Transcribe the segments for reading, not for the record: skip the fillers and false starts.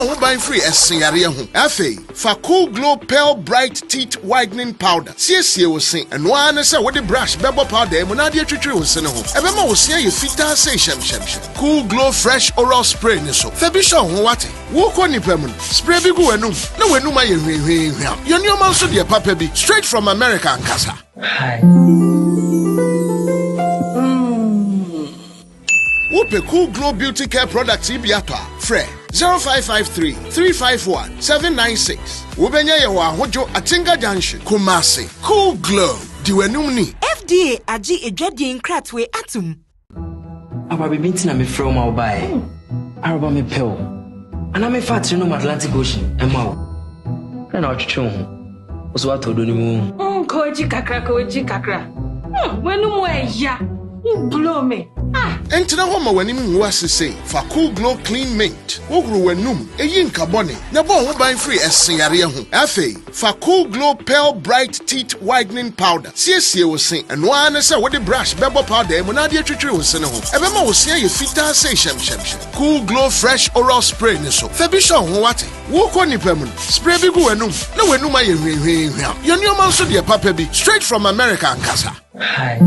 Mobile free esinyare ho. Afei, fa Cool Glow Pearl Bright Teeth Whitening Powder. Sie wo sen. Eno ana se wo de brush bebo powder e mo na de atwetwe wo sen ho. Ebe ma wo sen ye fita se shem. Cool Glow Fresh Oral Spray ni so. Fa bi sho ho wate. Wo ko nipa mu. Spray bi gu wenum. Na wenum aye hwehwehwehwa. Yo nyoma so de papa bi straight from America ankasa. Hi. Whoop Cool Glow Beauty Care Products Ibiatwa. Fre 0553 351 796. Wubenya yewa hojo Atinga Junction. Kumasi. Cool Glow. Diwenumni. FDA aji edwadi nkratwe atum. Aba bibinti na me from my buy. Araba me pel. Ana me factory no Atlantic Ocean. Ema. Na otwetwe ho. Oso atodo ni mu. Koji kakra. Wenu mo eya. Blow me. Entina ho ma wani mu asese fa Cool Glow Clean Mint woguru wanum eyi nkabone na bo ho ban free esinyare ho afei fa Cool Glow Pearl Bright Teeth Whitening Powder sie wo sen eno ana se wo de brush bebo powder e mo na de atwetwe wo sen ho ebe ma wo sen ye fita se shem. Cool Glow Fresh Oral Spray ni so fa bi sho ho wate wo ko nipa mu spray bi gu wanum na wanum aye hwehwehwha yo nyoma so de papa bi straight from America ankasa. Hi.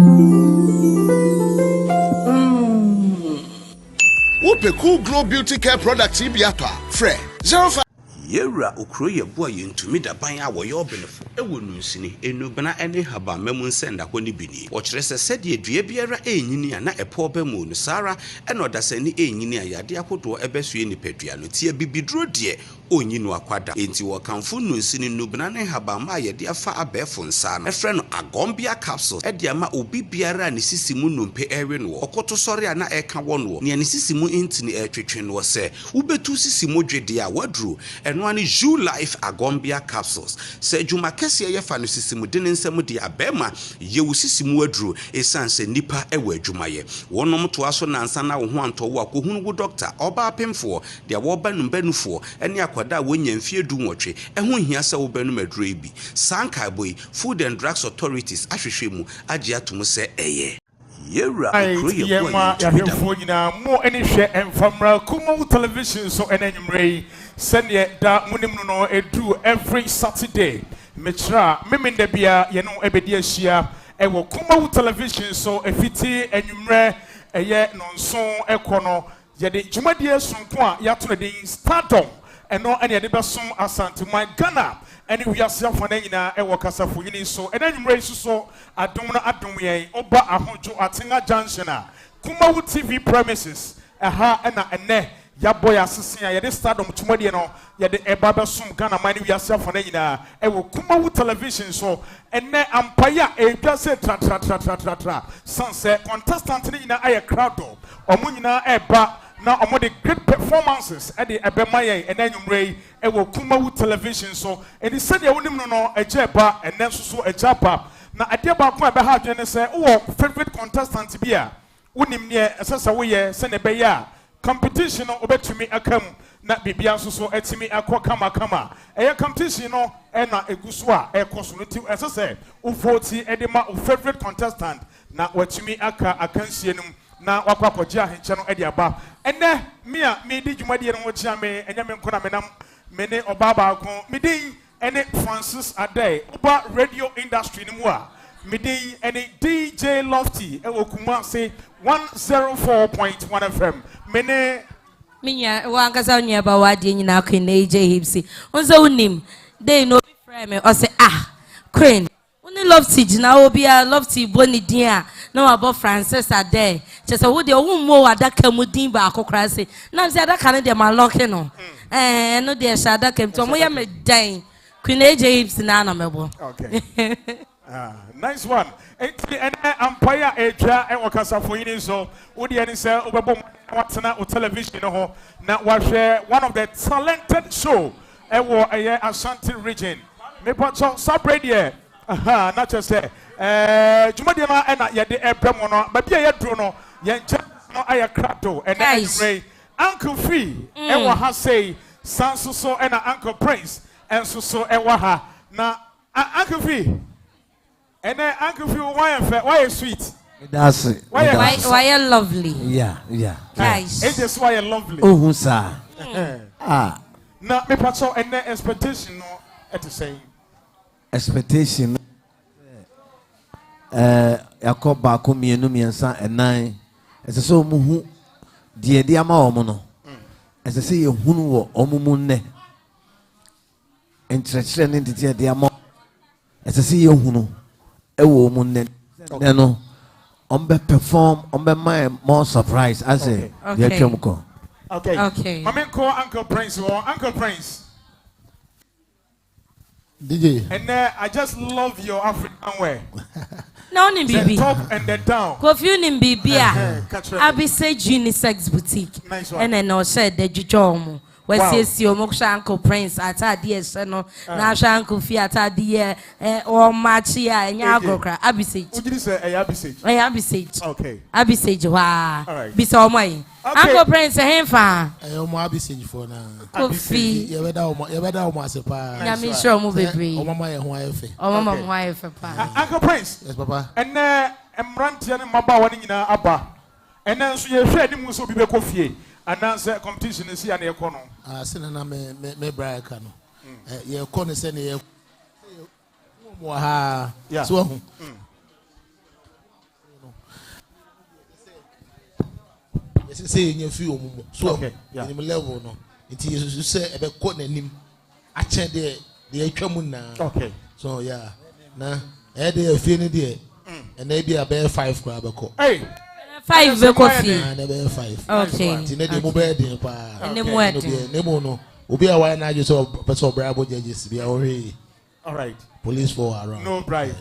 Whoop Cool Glow Beauty Care Products Ibiatwa. Fre 05. Yewra okro yebo yentumi da ban a wo yo benefo ewo nunsini enubana ene haba memu nsenda ko ni bini wo kire se de dua biara enyini na epo ba mu no sara ene odasani enyini ayade akodo ebesue ni padua no tie bibidro de onyinu akwada enti wo kanfo nunsini nubana ne haba ma ayade afa abefo nsa na efre no agombia capsule e de ama obi biara ne sisimu numpe ewe no okoto sori na eka wono ne ne sisimu intini etwetwe no se ubetu sisimu dwede a wadru eno ani Ju Life Agombia capsules se juma kese ye fa no sisimu de nsem de abema ye wo sisimu adru esanse nipa ewa adwuma ye wonom to aso nansa na wo ho anto wo akohunu wo doctor oba apemfo de wo ba numbanufo ene akwada wonya mfie du nwotwe eho hia se wo ba numadru ebi sankai boy Food and Drugs Authorities ahwehwe mu age atom se eye Yewra Yema yahwefo nyina mo eni hwe emfamra Kumu television so enanyumrei sene da munim no edu every Saturday metra memenda bia ye no ebedi ahia ewo Kumu television so efiti enyumre eye nonson ekono ye de dwumadie sonko a yato ne din Stardom eno ene de besom asante my Ghana ene wiase afana nyina ewo kasafo yini so enanyumrei so adom na adom yen oba ahojo Atinga Junction a Kumu TV premises aha ena ene ya boy asisi ya de Stardom tumade no ya de eba besom Ghana mani wiase afana nyina ewo Kumu television so ene ampaya edwa se tra sanse contestant ni nyina aye crowd omo nyina eba na omo de great performances e de ebema yen enanyumrei ewo Kumu television so eni sede wonim no eje ba ene so eja ba na ade ba ko ebe ha adwene se wo favorite contestant bia wonim ne esesa wo ye se ne be ya competition no obetumi akam na bibia so etimi akọ kama eye competition no e na eguso a ekoso no ti esese wo voti e de ma favorite contestant na watumi aka akansie num na wakwa koje ahenche no e de aba ene me di dwumade no wo chia me enya me nkona menam me ne obaba ko me din ene Francis Adey oba radio industry ni mu a me din ene DJ Lofty e Kumasi 104.1 FM me ne minya wangasa nya ba wade nyina Queen AJ Hipsy onzo unim dey no friend me o say Queen uni Lofty jina obi a Lofty boni din a na wabo Francis Adey chese wo de wo mo wadaka mu din ba akokra se na se adaka ne de ma lock no no de sha adaka mto mo ya me dan Queen AJ Hipsy na na mebo okay nice one and empire eja e wakasa for yin so wo de ani se obebo watena o television ho na wa share one of the talented show e wo eye Ashanti region me patcho sabrede na just say jumade na e na ye de ebremo no ba bia ye duro no ye nche no aya krato and then Uncle Free e wo ha say sanso so e na Uncle Prince and so e wo ha na Uncle Free and then Uncle Phil, why sweet? That's it. Why are lovely? Yeah. Guys. It's just why you're lovely. Oh, sir. Na me pacho ene expectation no at the same. Expectation yakọ baako mienu miensa enan esese omuhu die ama omo no esese ye hunu wo omumu nne entretre ne die ama esese ye hunu ewo omu nne no ombe perform ombe my more surprise I say ye twemko. Okay. Mama call Uncle Prince or Uncle Prince. DJ. And I just love your African way. No, ni bibi. The top and the down. Kofi ni bibi a. Abi say unisex boutique. Nice one. And then no said the jujomo. We see omo Uncle Prince atade e no na Uncle Fi atade o match ya nya agokra Abi say. Would you say Abi say? Abi say. Okay. Abi say wa. All right. Bi so omo yi. Uncle Prince hemfa. Omo Abi say for na. Kofi. Ye beda omo asepa. Nya mi sure omo bebre. Omo ma ye ho ayefe. Omo ma ho ayefe pa. Uncle Prince. Yes papa. And emrantia ne maba woni nyina aba. And nso ye hwe ani mu so bi be kofie. Announce competition is here near Cono. Sena na me Brian ye corner send ye ha so yes say you feel omumo so in level no it is say e be ko nanim a che de atwa mu na okay so yeah na e de afie ni de and e be about 5 kwa be ko hey 5 be coffee. Never 5. Okay. Tine de mo be de pa. Ne mo no. Obi a why na je so person brabo judges be already. All right. Police for around. No bribe.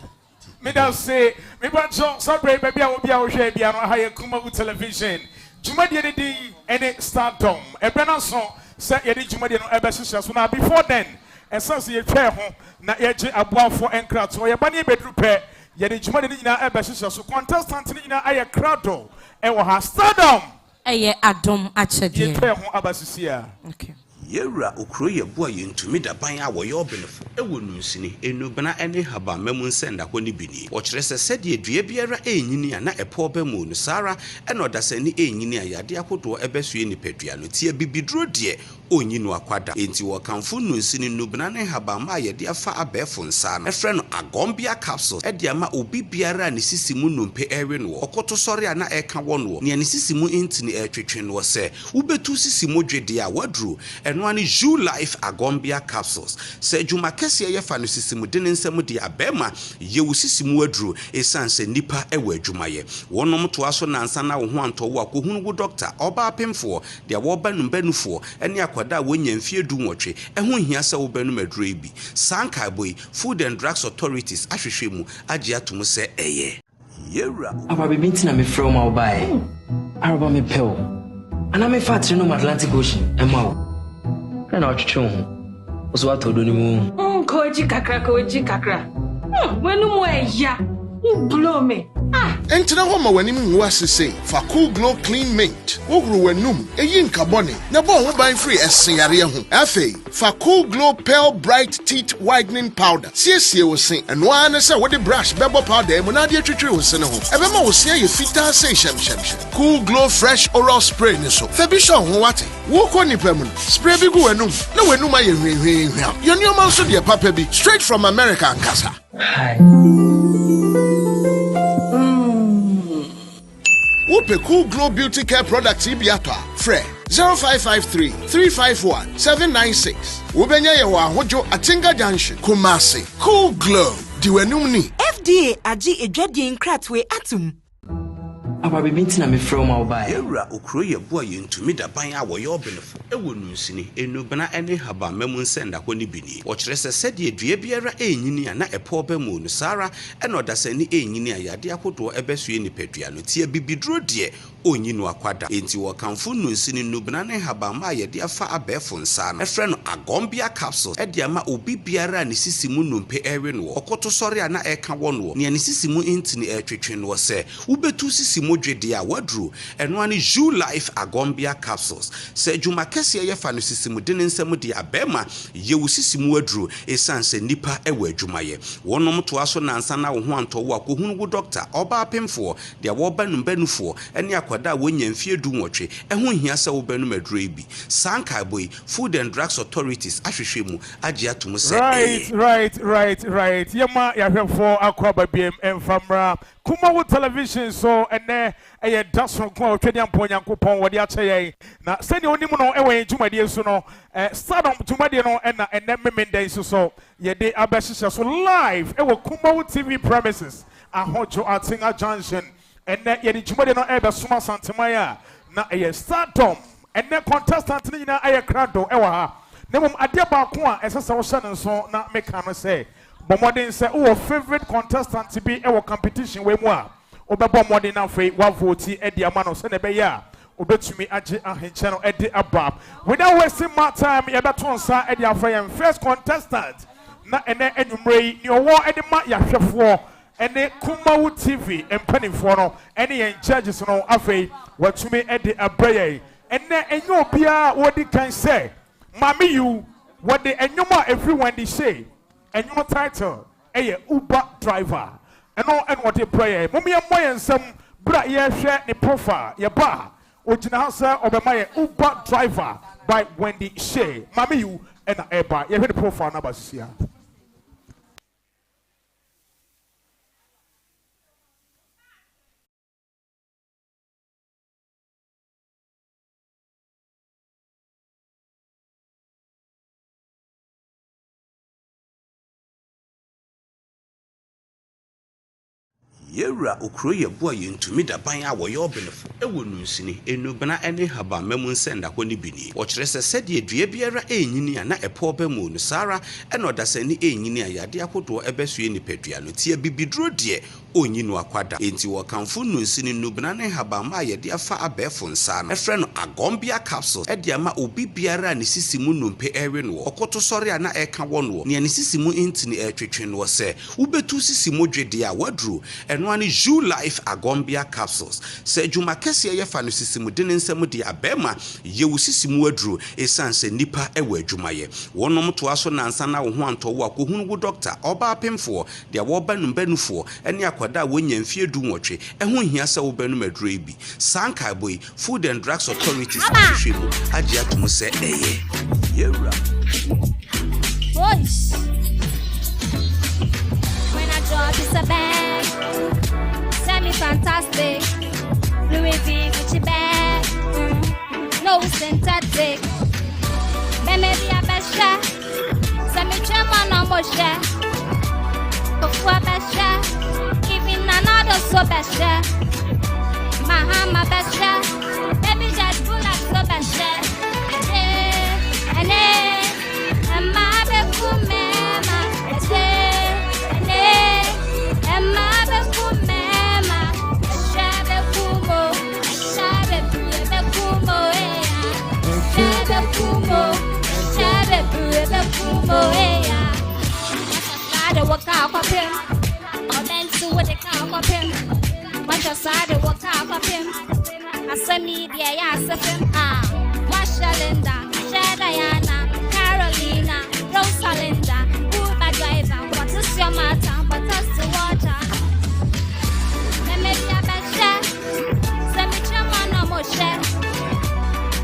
Me that say me but so brave baby a obi a wo hwe bia no ha ye Kuma television. Juma de di any stardom. E be na so say ye di juma de no e be hyehyɛ so na before then. Essence ye twa ho na ye gye aboafo enkrato. Ye ba ne bedru pɛ. Ye di juma de nyina e be hyehyɛ so contestant ni nyina aye krado. E wo ha stardom. Eye adom achede. Ye twa ho abasisia. Okay. Yewura okuro yeboa yentumi da ban a woyɛ obenefo ewo nunsini enubana ene haba mamu nsenda hɔ ne bini wɔkyerɛ sɛ sɛde dua biara enyini a na ɛpɔ ba mu no sara ɛna ɔdasani enyini a yade akodo ɛbɛsue nipadua no tie bibiduro de onyi no akwada enti wɔkamfo nunsini nubana ne haba ma yɛde afa abɛfo nsa no ɛfrɛ no agombia capsule ɛde ama obi biara ne sisi mu nompe ɛwe no ɔkoto sɔre a na ɛka wɔ no ne ne sisi mu ntini ɛtwetwe no sɛ wobetu sisi mu dwede a waduro no ani Ju Life Agombia capsules se juma kese ye fa no sisimu de nsɛm de abema ye wo sisimu aduro esan se nipa ewa adwuma ye wonom to aso nansa na wo ho antɔ wo akohunu wo doctor oba apemfo de wo ba numbanufo ene akwada wonya mfie du nwɔtwe ɛho hia sɛ wo ba num aduro bi sanka boy Food and Drugs Authorities ahwehwɛ mu agye atom sɛ ɛyɛ yewura aba bibi ntina me frɛ ma wo bae araba me pɛw ana me fatire no Atlantic Ocean ɛma wo na otwetwe ho oso atodo ni mu koji kakra wenu mo eya blow me Entina ho ma wanim nwu asese fa Cool Glow Clean Mint wohuru wanum eyi nkabone na bo ho ban free esenyare ho afei fa Cool Glow Pearl Bright Teeth Whitening Powder siesie wo sen eno ana se wo de brush bebo powder mu na de twetwe wo sen ho ebe ma wo sen ye fita se hyemhyem Cool Glow Fresh Oral Spray ni so fa bi sho ho wate wo ko nipa mu spray bi gu wanum na wanum aye hwehwehweh yo nyoma so de papa bi straight from America ankasa hi Whoop Cool Glow Beauty Care Products Ibiatwa. Fre 0553 351 796. Ubenya ye wa hojo Atinga Junction. Kumasi. Cool Glow. Diwenum ni. FDA aji edwadie nkratwe atum. aba bibi ntina me frɛ ma wo bae yewura okuro yeboa yentumi da ban a woyɛ obenefo ewo nunsini enubana ene haba mamu nsenda hɔ ne bini wɔkyerɛ sɛ sɛde dua biara enyini a na ɛpɔ ba mu no sara ɛna ɔdasani enyini a yade akodo ɛbɛsue nipadua no tie bibiduro de onyi no akwada enti wɔkamfo nunsini nubana ne haba ma yɛde afa abɛfo nsa no ɛfrɛ no agombia capsule ɛde ama obi biara ne sisi mu nompe ɛwe no ɔkoto sɔre a na ɛka wɔ no ne sisi mu ntini ɛtwetwe no sɛ wobetu sisi mu dwede a waduro eno ani Ju Life Agombia capsules se juma kese ye fa no sisimu de nsɛm de abema ye wo sisimu waduro esan se nipa ewa adwuma ye wonom to aso nansa na wo ho antɔ wo akohunu wo doctor oba apemfo de wo ba numbanufo ene akwada wonya mfie du nwotwe ɛho hia sɛ wobɛnu maduro bi sanka boy Food and Drugs Authorities ahwehwɛ mu agye atom sɛ right yema yahwefo akwaba biem emfamra Kumawo television so ene eye daso ko twedi ampo nyankopon wode akyeye na sɛne onim no ɛwɔ dwumadie so no stardom dwumadie no ɛna ene memenden so yɛde abɛhyehyɛ so live ɛwɔ Kumawo TV premises ahojo atinga junction ene yɛde dwumadie no ɛbɛsoma santemaya na ɛyɛ stardom ene contestant ni nyina ɛyɛ krado ɛwɔ ha na mom adeɛ baako a ɛsɛ sɛ wo hyɛ ne nso na meka no sɛ Bomodin say, oh, favorite contestant to be our competition. We more. Obeba modern afraid, wa vote Eddie Amano, Senebeya. Obet me Aji and channel Eddie Abab. Without wasting my time, Yabaton Sa Eddie Afrayan, first contestant. Na ene enumre, your war Eddie Mat Yashafo, and the Kumawo TV, and Penny Fono, any judges no Afraid, what to me Eddie Abraye. And then Enopia, what they can say. Mammy, you, what the Enuma everyone they say. And your title, a Uber driver. And all and what you pray. Mummy and Moy and some bra ye share the profile, your bar, Ujinasa of my Uber driver by Wendy Shea. Mammy, you and a bar. You have the profile number here. Yewra okroye boa yentumi da ban a woye obenefo ewo nunsini enubena ene haba mamun senda honi bini wo kire se sede dua biara enyini a na epo ba mu no sara eno dasani enyini a yade akodo ebesue ni padua no tie bibidro de onyinu akwada enti wo kanfo nunsini nubena ne haba ma yade afa abefo nsa no efre no agombia capsule ede ama obi biara ne sisimu numpe ewe no okoto sori a na eka wono ne ne sisimu intini etwetwe no se ubetu sisimu dwede a wadru Nwani Ju Life Agombia capsules. Se juma kesi ye fa no sisimu de nsem de abema ye wo sisimu aduru esanse nipa ewe adwuma ye. Wonom to aso nansa na wo ho anto wo akohunu wo doctor oba apemfo de wo ba numbanufo ene akwada wonya mfie du nwotwe eho hia se wo banu maduro bi. Sanka boy Food and Drugs Authorities ahwehwemu agye atom se eye. Yewra. Voice. When I drop it's a bag. Semi-fantastic. Louis V. Gucci bag. No synthetic. Maybe a best shot. Semi-chairman on my share. Before best shot. Even another so best shot. Mahama best shot. Baby just pull up so best shot. And my best man. Walk out of him, or then to what they can't up him. Much aside, walk out of him. I send me the ass of him. Masha Linda, Diana, Carolina, Rosalinda, Uber driver. What is your matter? But us the water. Let me be a best chef. Send me Chama no more chef.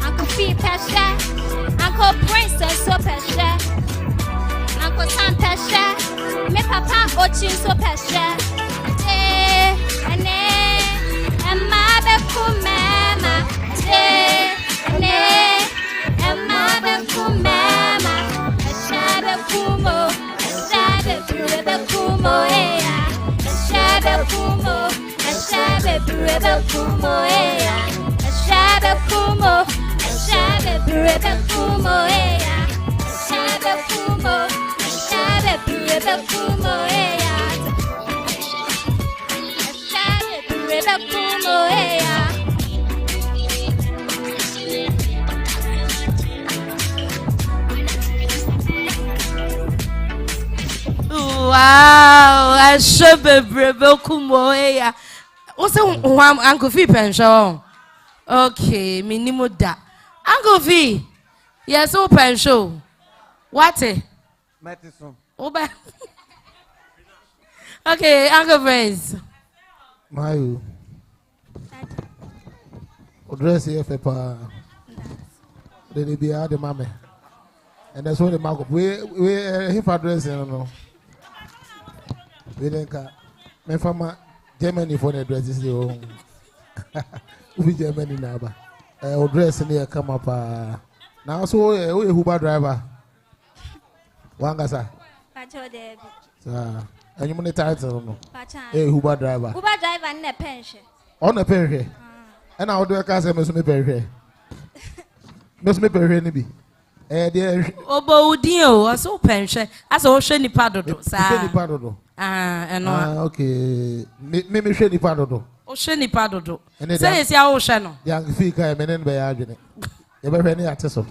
Uncle Fee Pesha, Uncle Princess so Pesha, Uncle Sam Pesha. Me papa watching so pesha. And my beku mama. And my beku mama. Shabe kumo. Shabe kumo. Shabe kumo. Shabe kumo. Shabe kumo. Shabe kumo. Shabe kumo. Reba kumo eya, reba kumo eya. Wow, I should be reba kumo eya. What's Uncle V pension? Okay, minimo da. Uncle V, yes, open show. What? Madison. Okay, Uncle Prince. Mayu. dress here for pa. Then be the mama. And that's what the mark up. We if address no. We think me from Germany for the dress is the we Germany now ba. Dress near come up now so we Uber driver. Wangasa. Pacho Debbie. And you money title no. Uber driver. Uber driver and a pension. On a pension. And I'll do a case must me pension. Must me pension be. Obo udio aso pension. Aso hwe nipa dodo sa. Hwe nipa dodo. Okay. Me hwe nipa dodo. O hwe nipa dodo. Say yes ya o hwe no. Yang fi kai menen be ya adwene. Ye be hwe ne ateso.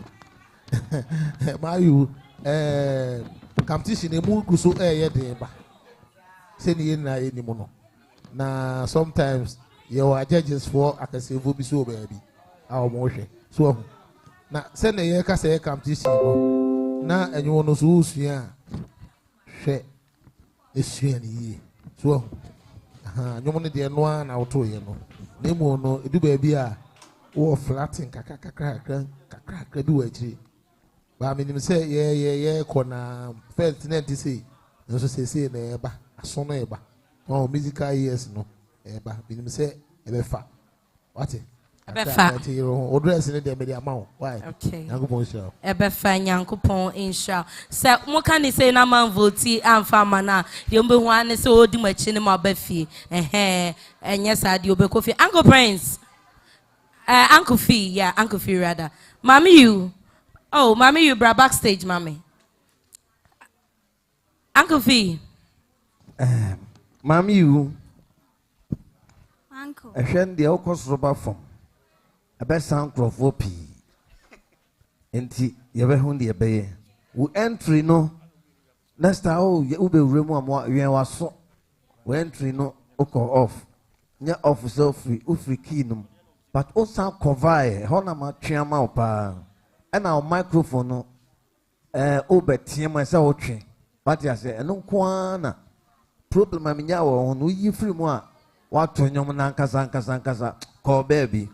Mayu competition e mu kuso ye den ba. Se ni na eni mu no. Na sometimes your judges for akasevo bi so baby. A o mo hwe. So na se na ye ka se competition no. Na enyo no so usua hwe esua ni so nyomo ne de no na woto ye no. Na mu no edu baby a wo flatten kakra bi wa akiri. Ba minim say ye kona first net say no so say na eba aso no eba oh musical years no eba minim say ebe fa what ebe fa o dress ne de media ma why okay yankopon inshallah ebe fa yankopon inshallah say mo kan ni say na man vote amfa mana ye mbe hu ane say odi machi ne ma ba fie enye sa de obeko fie Uncle Prince Uncle Fee yeah Uncle Fee rather Mommy you oh, mommy, you brought backstage, mommy. Uncle Fee. Mommy, you. Uncle. I send the Ocos rubber from a best sound of OP. Enti, you ever hundi a bay. We entry no. Next time, oh, you will remove what you are so. We entry no, oko off. Nya officer free, free kingdom. But also cover, honor chiama opa. And our microphone no obetie myself otwe what you say eno kwana problem amenya wo no yi free mu a wato nyom na nkasa call baby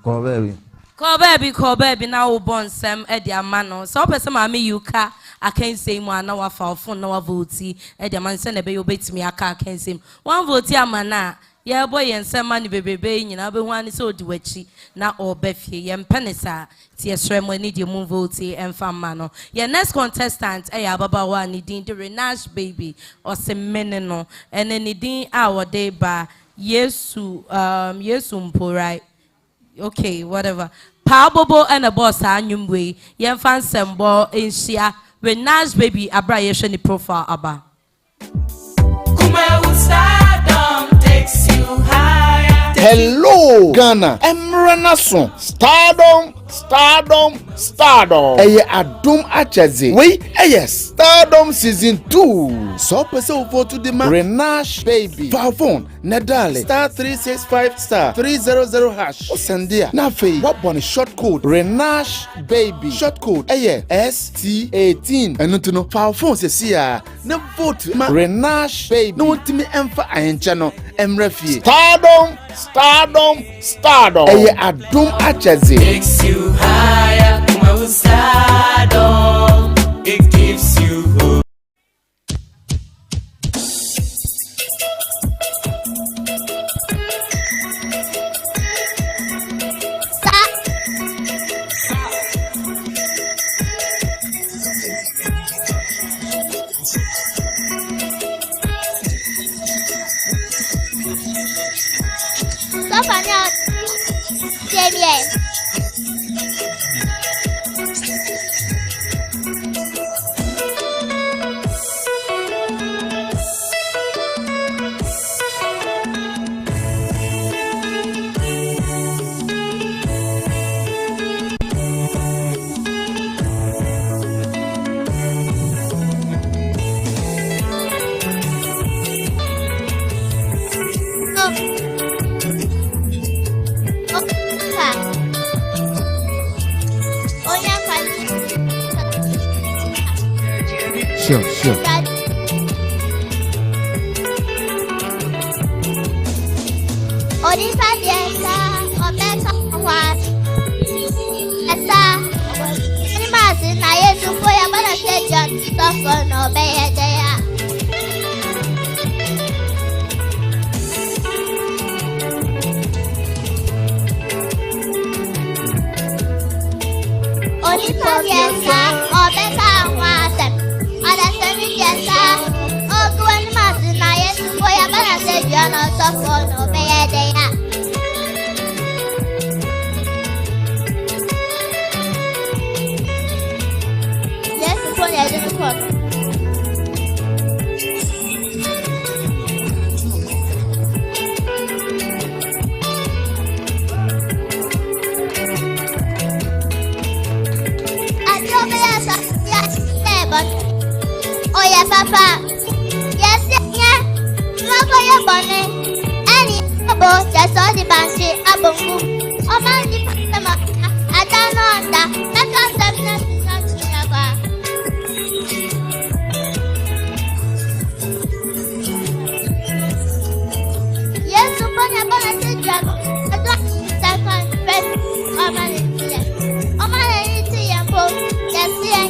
na wo bon sem e dia ma no so person ma me yuka akan say mu na wa fa phone na wa vote e dia man se na be obetimi aka akan say one vote amana ya boy ensema ni bebebe nyina be hu ani se odi wachi na obafie ye mpenesa ti esrem ani di mu vote emfa ma no ye next contestant e ya baba wa ni din de Renash baby o se mene no ene ni din a wode ba Yesu mporai okay whatever pa bobo and a boss anyumwe ye mfa nsembo enhia Renash baby abra ye hwe ni profile aba Hello, Ghana. Emranason. Stardom. Eye Adum Achaze. We, yes. Stardom Season 2. So, person vote to the man. Renash baby. Valvon. Nadale. *365 *300 hash. Osendia. Nafe. What one short code? Renash baby. Short code. ST18. And to know. Valvon se siya. Ne vote. Ma. Renash baby. No want me emfa ayenchano. Emrefi. Stardom. Eye Adum Achaze. Takes you higher. Kuma stardom. It gives you hope. Sure. Odisa dieta, omesa kwa suffer no beya. Only for yesa, or better water. Other semi yesa, or go and master na yes, for your banner said you are not suffer no beya. Yes, for your dinner. Oh yeah, Papa. Yes, yeah. Love your bonnet. Any abo just all the banshee abongu. Oh man, the papa. I don't know that. That's what something not to never. Yes, so funny about a job. I don't second first. Oh man, it's oh man, it's here. Yes, yeah.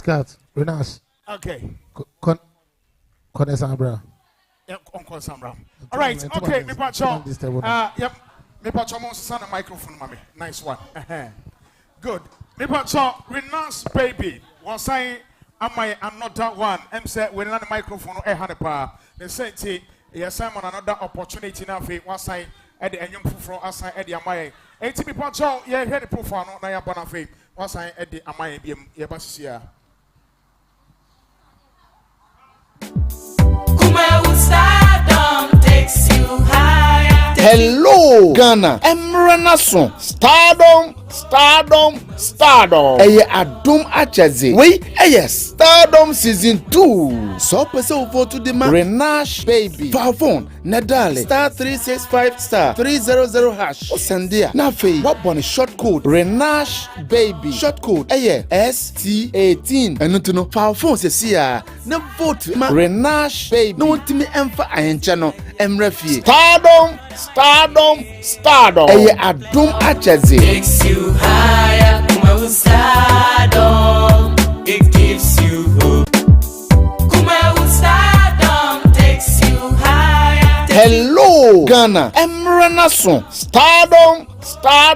Cut. Renas. Okay. Kone Sambra. Yep, Uncle Sambra. All right. Okay, me pacho. Yep. Me pacho mo sa na microphone mami. Nice one. Good. Me pacho Renas baby. One say am I another one. Em say we na the microphone e ha ne pa. They say ti yes I'm on another opportunity na fe one say e de enyum fufuro asan e de amaye. Enti me pacho ye hear the profile no na ya bona fe. One say e de amaye biem ye ba sia. Hello, Ghana. Emranason. Stardom. Eye Adum Achaze. We, yes. Stardom season 2. So person vote to the man. Renash baby. Favon. Nadale. Star 365 star 300 hash. Osendia. Nafe. What bonny short code? Renash baby. Short code. ST18. And to know. Favon se siya. Na vote. Renash baby. No want me emfa ayenchano. Emrefi. Stardom. Eye Adum Achaze. Takes you higher, Kumawu stardom. It gives you hope. Kumawu stardom takes you higher. Hello, Ghana. Emranason. Stardom. Eye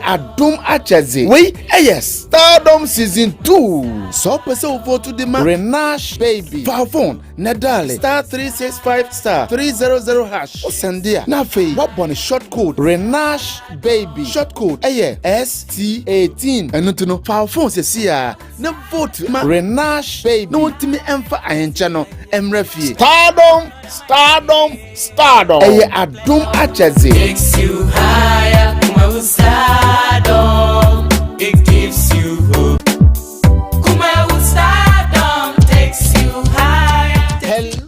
Adum Achaze. We, yes. Stardom season 2. So person vote to the man. Renash baby. Favon. Nadale. Star 365 star 300 hash. Osendia. Nafe. What bonny short code? Renash baby. Short code. ST18. And to know. Favon se siya. Na vote. Renash baby. No want me emfa ayenchano. Emrefi. Stardom. Eye Adum Achaze. Takes you higher, Kumawu stardom. It gives you hope. Kumawu stardom takes you higher. Hello.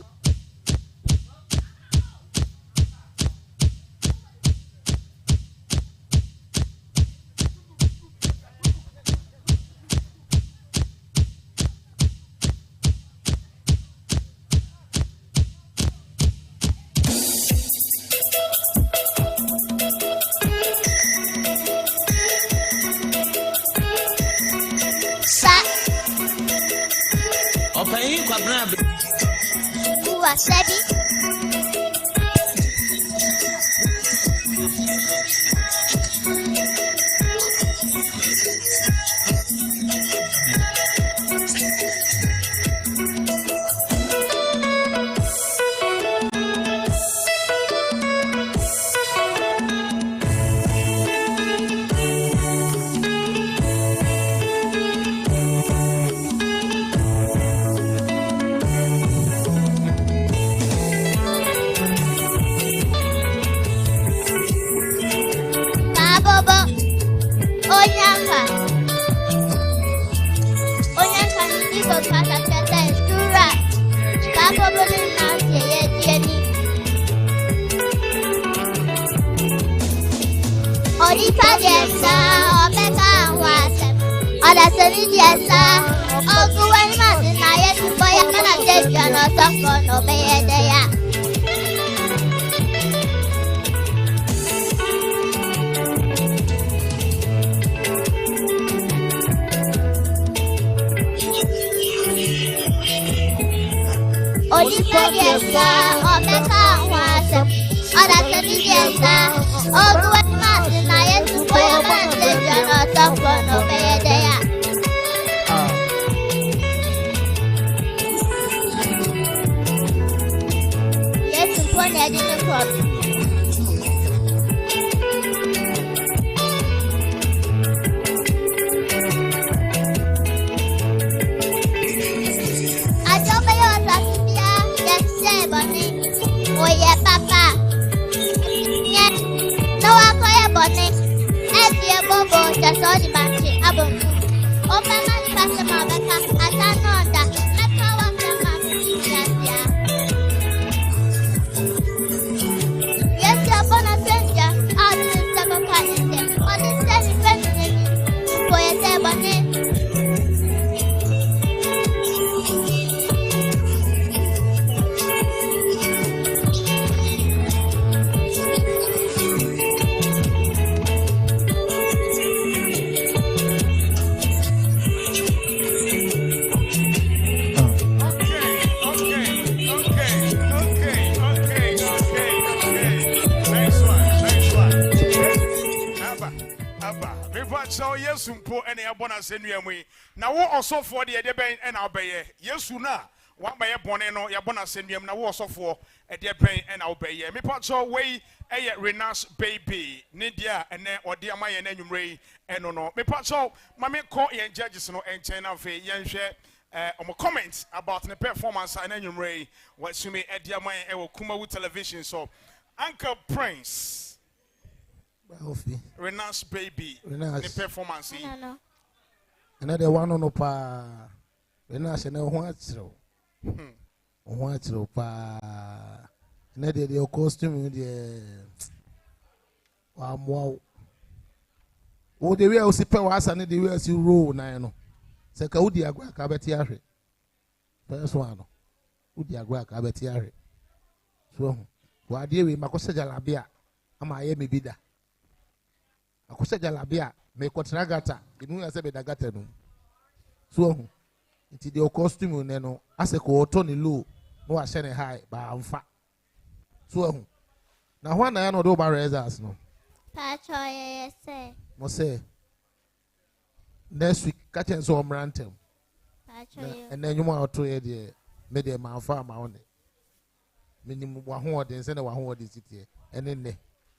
Wasabi. Kabobo. Onyanka. Onyanka ni ko kaka kata sura. Kabobo ni na ye tieni. Onipa diesa, obeka wase. Oda seni diesa. Ogu wani masi na ye tupo ya kana teja no soko no beyede ya. Onipa diesa, obeka wase. Oda seni diesa. Ogu wani masi na ye tupo ya kana teja no soko no beyede ya. One I didn't problem. I don't know what yes, say, Bonnie. Oh, yeah, Papa. Yes, no, I call you Bonnie. As your bobo, just all the banshee. Abon. Oh, my man, Pastor Mavaka. I don't know that. Let's go on the map. Yes, yeah. So yes, mpo ene abona senuamu na wo osofo de de ben ena obeye yesu na wa baye bone no ya bona senuam na wo osofo de ben ena obeye me patso we eye Renas baby ne dia ene ode amaye na nwumre eno no me patso ma me call yen judges no enchen na fe yen hwe omo comment about the performance na nwumre what sumi ede amaye e wo Kumawu television. So Uncle Prince Renas baby the performance another one on pa Renas and ho achiro pa another the costume the wow o the way o si pe was and the way si roll na no se ka udi agwa ka beti ahwe first one no udi agwa ka beti ahwe so wa de we makosa jalabia ama aye me bida akosa jalabia me kotragata inu ya se be dagata no so nti the costume ne no ase ko oto ni low no wa hye ne high ba amfa so na ho na ya no do ba razors no pa choye say mo say next week catch and so omrantem pa choye and then you want to hear the me de ma fa ma one minimum wa ho odin se na wa ho odin sitie ene ne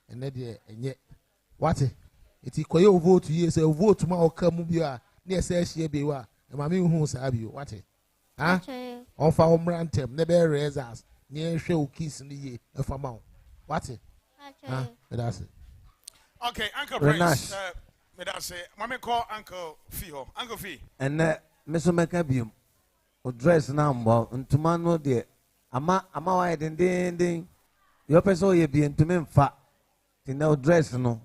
ene de enye what iti koye vote ye say vote ma o ka mu bi a na ese ahie bi wa e ma me hu sa bi what ha on fa omrantem ne be razors ni ehwe o kiss ni ye e fa ma what ha that's it. Okay, Uncle Prince me da say mama call Uncle Fee ho Uncle Fee and me so make biom o dress na mbo ntuma no de ama wa den your person ye bi ntuma mfa ti na o dress no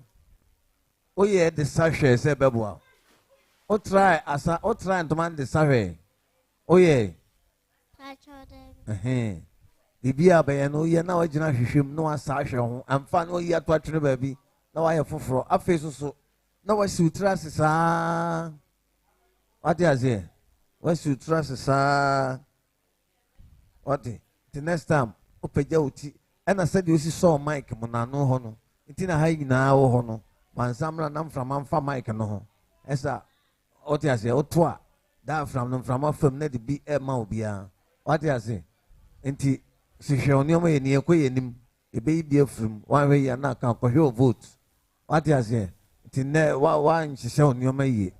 o ye de sahwe se bebo o try asa o try ntuma de sahwe o ye bibia ba ye no ye na o gina hwehwem no asa hwe ho amfa no ye to atwere ba bi na wa ye foforo afeso so na wa si utrase sa what is here wa si utrase sa what the next time o peja uti ena said you see saw mic mo na no ho no nti na ha nyina wo ho no wansamra na mframa mfa mic no ho esa what is here o to a da from no mframa fam na de bi e ma obia what is here nti si hwe oni omo ye ne ekoye nim ebe yi bi afrum wan hwe ya na kan ko hwe vote what is here nti ne wa nhihye oni omo ye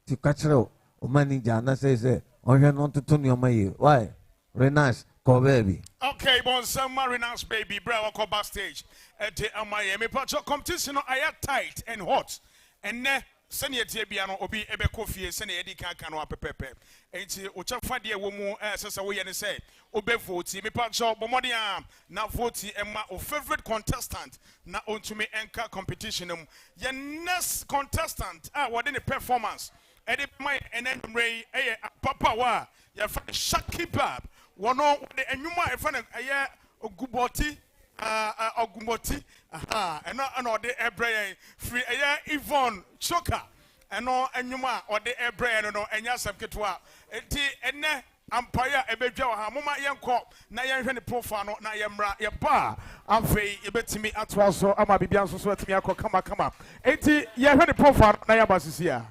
ti kachre o manager na say o hwe no toto ni omo ye why Renas ko baby Okay, bon some Marinas baby, bra wako backstage. Ete amaye me pacho competition no aya tight and hot. And ne send ye biano obi ebe kofie send ye di kan no apepepe. Enti ocha fade wo mu sesa wo ye ne say obe vote me pacho bomodi am na vote emma o favorite contestant na ontumi enka competition mu. Ye next contestant what in the performance. Edi my enenray papa wa ye fa Shaki Bab. One on the enuma if I oguboti ogumoti and not the Ebre free Yvonne Choka and no enuma or the Ebre and no enya sabketwa eti ene Empire Ebeja Mama Yanko na yan profile na yamra ya ba afi ebetimi atwa so ama bibia so so atimi akọ kama eti ya hwe profile na ya basisia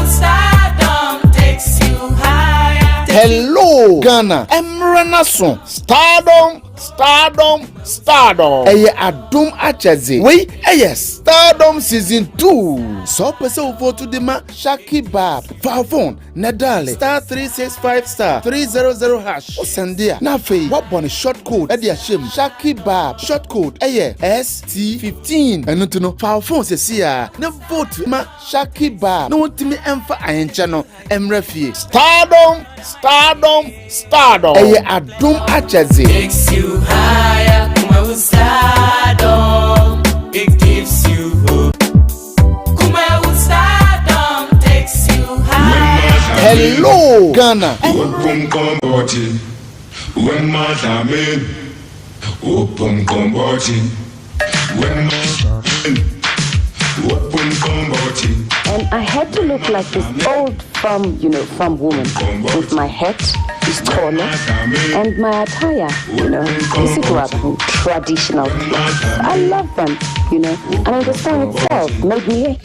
Stardom takes you higher. Hello, Ghana. Emranason. Stardom. Eye Adum Achaze. Wait, yes. Stardom season 2. So person for to the ma Shaki Bab. Favon. Nadale. *365 *300 hash. Osandia. Nafe. What one short code? Eddie Ashim. Shaki Bab. Short code. ST15. And not to know. Favon se siya. Ne vote ma Shaki Bab. No want me emfa ayen channel. Emrefie. Stardom. Eye Adum Achaze. Takes you higher, Kumawu Stardom. It gives you hope. Kumawu Stardom takes you higher. Hello, Ghana. Open combating. When madame. Open combating. When madame. Open combating. And I had to look like this old farm woman with my hat is taller and my attire, is rather traditional clothes. I love them, and the song itself made me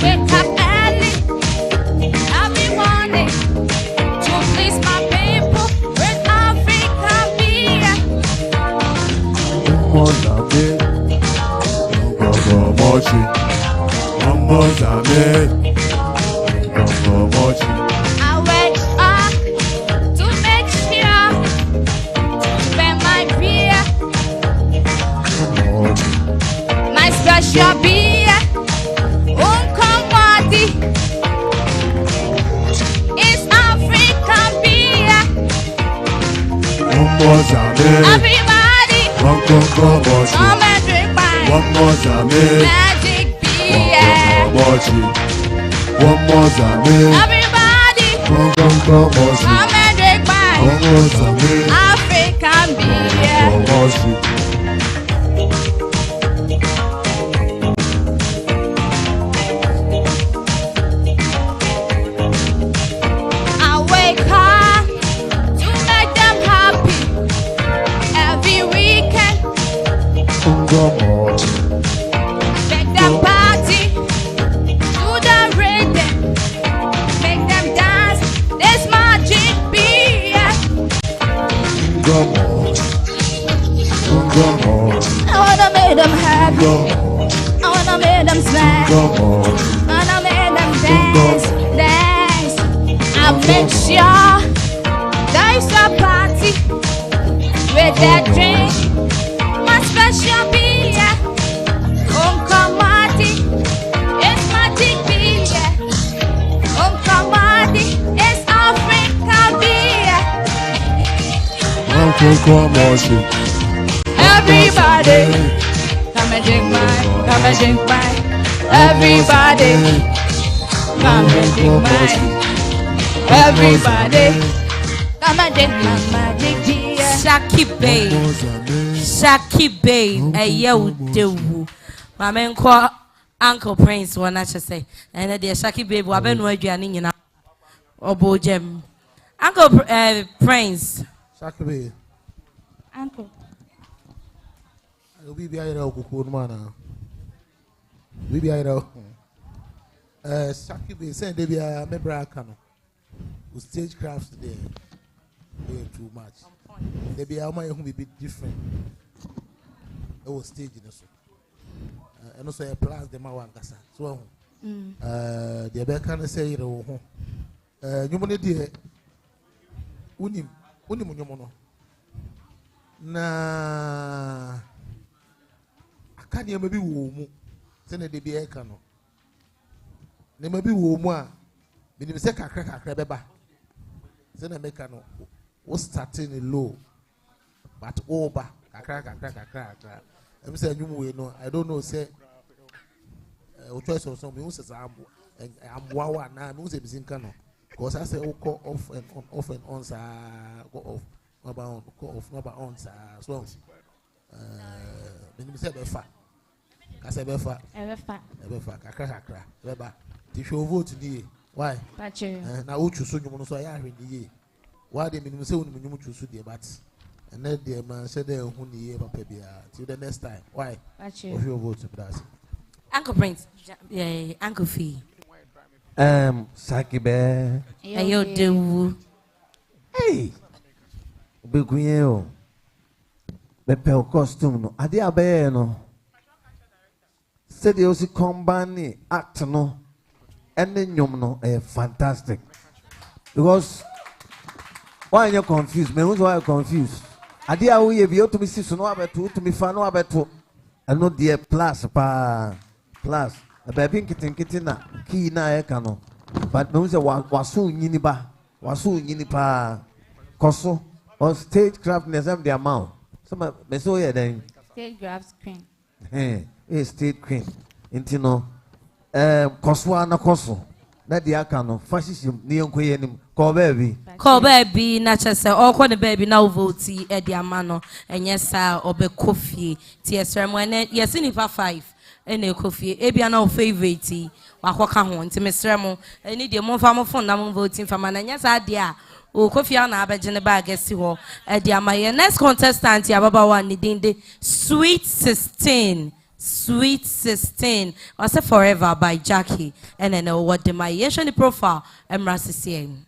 wake up early, every morning, to please my people with Africa beer. I wake up to make sure to spend my beer, my special beer. Everybody, come and drink mine. Magic beer. Everybody, come and drink mine. African beer. I wake up to make them happy. Every weekend, make them party to the rhythm, make them dance. This magic beer. I wanna make them happy. I wanna make them smile. I wanna make them dance. I make sure there's a party with that drink, my special beer. Unkamati, it's magic beer. Unkamati, it's Africa beer. Everybody, come and drink mine. Everybody, come and drink mine. Everybody, come and drink my magic beer. Shaki Bay, a yo dewu. My man call Uncle Prince, one I should say, and a dear Shaki Bay, Waben Wajan, Obo Jem. Uncle Prince. Shaki Bay. Uncle. Obi bi ayira okuku no mana. Obi bi ayira. Shaki be send dey bia mebra aka no. We stage crafts there. They too much. They be how my be different. It was stage in so. And also a plus the Mawangasa. So the Becca say you money dear unim unimono. Na I can't maybe woo send a DB cano. They may be woo more. Minim say kakra beba. Send a mecano was starting low, but over kakra. I'm saying you know, I don't know, say, choice or something, who says I'm wawa now, who's a busy cano. Because I say, go off and on, sir, go off, number on, sir, as well. When you say befa, I say befa, kakra, beba. If you vote today, why? Now, who choose you, so I are in the year. Why they mean say you choose the but and then the man said they who year papa till the next time. Why? If you vote to that. Uncle Prince, yeah, Uncle Fee. Saki bear. Ayo do. Hey. Beguinho. Bepel costume no. Ade abe no. Said they also combine act no. And then no fantastic. Because why are you confused? Me why you confused? Adi awo ye bi o to me si so no abeto, to me fa no abeto. And no dear plus pa plus. A baby kitten na key na e kano. But no say wasu nyini ba. Wasu nyini pa. Koso or stage craftness of the amount. Some me so here then. Stage craft queen. Stage queen. Intino koso na koso. Na dia kano fashion ni enko ye nim. Call baby, natural say, all the baby now vote Eddie Amano, and yes, sir, or be coffee, tears ceremony, yes, in 5, and a coffee, Ebiano favorite, Waka home, to Miss Remo, and need your more farmer phone, I'm voting for man, and yes, idea, oh, coffee on average in the bag, guess you all, Eddie Amaya, next contestant, Yababa one, needing the Sweet 16. Sweet 16 was a Forever by Jackie, and then what the my profile, and Rassisian.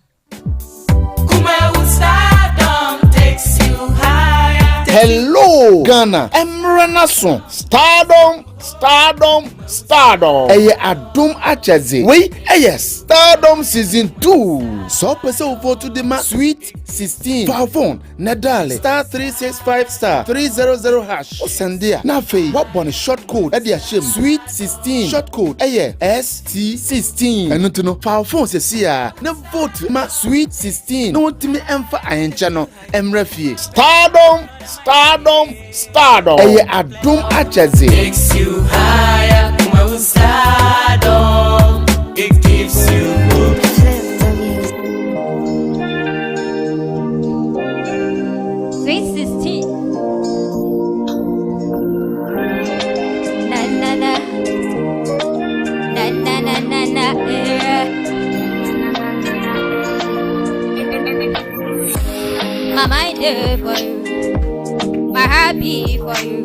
Hello, Ghana. Emranason. Stardom. Eye Adum Achaze. Wait, yes. Stardom season 2. So person vote to the Sweet 16. Favon, Nadale. Star 365 star 300 hash. Osandia. Nafe. What bonny short code? Edia shame. Sweet 16. Short code. ST16. And to know. Favon se siya. Na vote ma Sweet 16. No to me emfa ayen channel. Emrefie. Stardom. Eye Adum Achaze. Takes you higher, well, stardom. It gives you hope. Sweet 16. Na na na. Na na na na na. My mind there for you. My heart beat for you.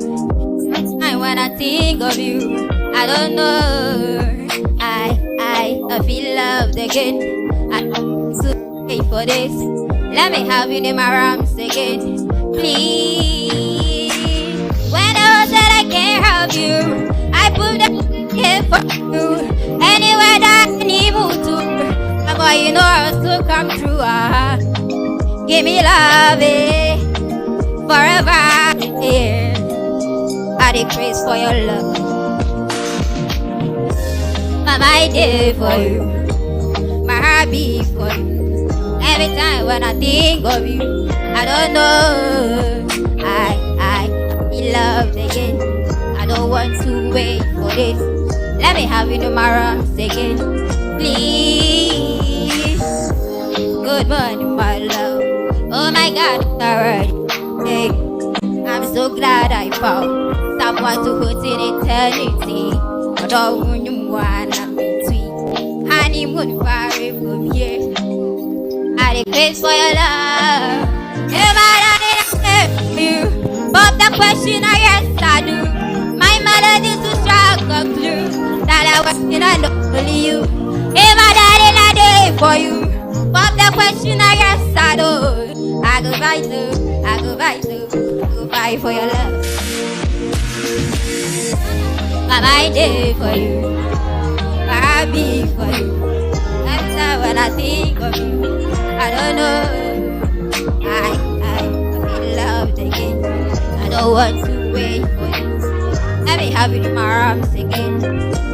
And when I think of you, I don't know. I feel loved again. I'm so wait for this. Let me have you in my arms again, please. When I said I can't have you, I put the here for you. Anywhere that I need to, boy, you know I'll still come true. Give me love, forever, yeah. I decrease for your love. My mind is for you. My heart beat for you. Every time when I think of you, I don't know. I feel loved again. I don't want to wait for this. Let me have you in my arms again, please. Good morning, my love. Oh my God, alright. Hey, I'm so glad I found someone to put in eternity. But all you wanna be sweet. Honeymoon far away from here. I decrease for your love. If I don't you, but the question I yes I do. conclude that I was not only you. If I died in a day for you, from the question I guess I do. I go fight for your love. I day for you, I be for you. Every time when I think of you, I don't know. I feel loved again. I don't want to wait for you. Let me have you in my arms again.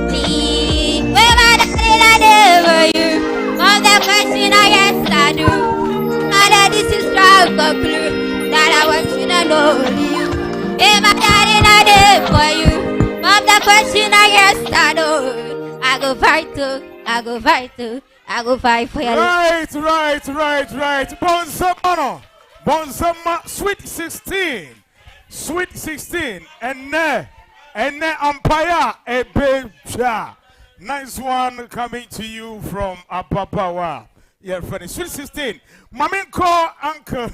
Please, where my darling, I do for you. From the question I guess I do. And this is strong conclude that I want you to know you. If my darling, I do for you. From the question I guess I know. I go fight for your life. Right. Bonsama, sweet 16, and umpire a babe. Nice one coming to you from Ababawa. Yeah, funny. Sweet 16. Mamin call Uncle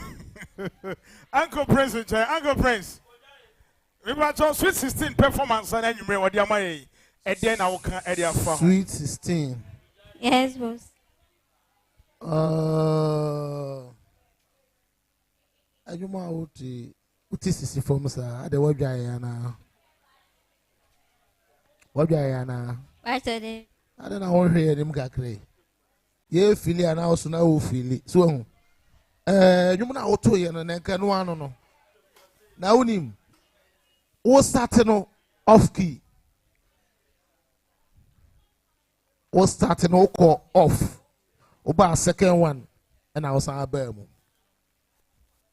Prince. Uncle Prince. We watch our Sweet 16 performance and then you may what you may. And then I will come at your phone. Sweet 16. Yes, boss. You know what is from sir? The what Diana. What Diana? Why today? I don't know how here them gakre. Ye feel and also now feel it. So you know auto here and then can one no. Now him. Was starting off key. Was starting off. Oba second one, and I was a bear.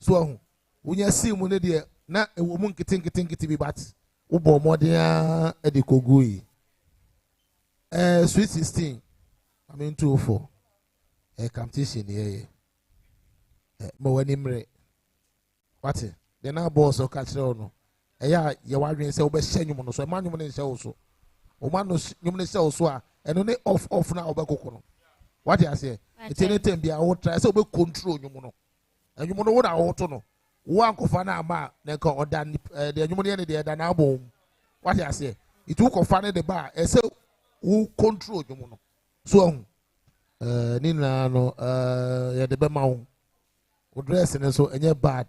So when you see money there, na a woman getting to be bat. Ubo modia edikogui. Sweet 16. I mean 204. A competition here. Mowenimre. What? They now boss or catch on. Yeah, you want to say, "Obe shenyumo so man yumo nse also." O man no yumo nse also and only off now obe kokono. What you say? It's anything be a whole try so obe control yumo no. And yumo no what a auto no. One kofana ama neka odan the yumo ne de dan abom. What you say? It will kofana the bar and so who control yumo no. So nina no ya de be ma wo. O dress ne so enye bad.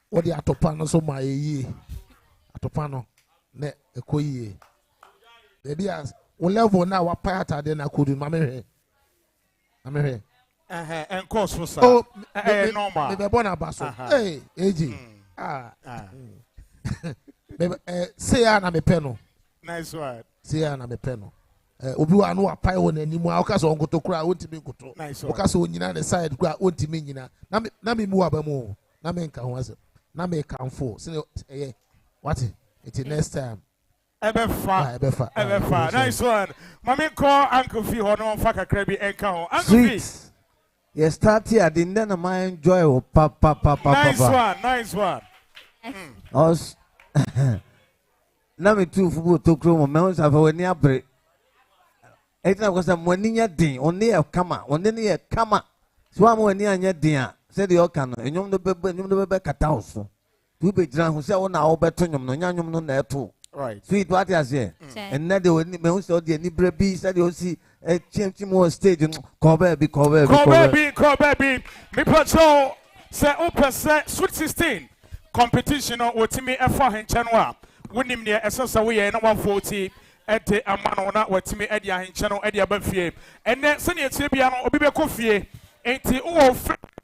What the atopano so my ye atopano ne ekoye baby as o level now wa pata de na kudu mame and course for sir me normal be born abaso hey eji baby say na me peno nice one say na me peno obi wa no apai won animu a okaso onkoto kura ontimi nkoto okaso onyina ne side kura ontimi nyina na me mu abamu na me nka ho ase na me can for what it's next time ebefa nice one mami call Uncle V hono faka krebi enka ho Uncle V you start here then I enjoy o nice one os na me tu fubu to kro mo sa fa wani abre etina ko sa mo ni nya din oni e kama so am wani anya din a said the okan enyom do bebe kata oso tu be jira hu se wo na wo beto nyom no nyanyom no na eto right sweet what you say and na de me hu se o de ni brebi said o si chim o stage ko baby me patrol say open say Sweet 16 competition o timi efa henche no a wonim ne esesa we ye na 140 ete amano na watimi ede ahenche no ede abafie enne se ne etie bia no obi be kofie enti o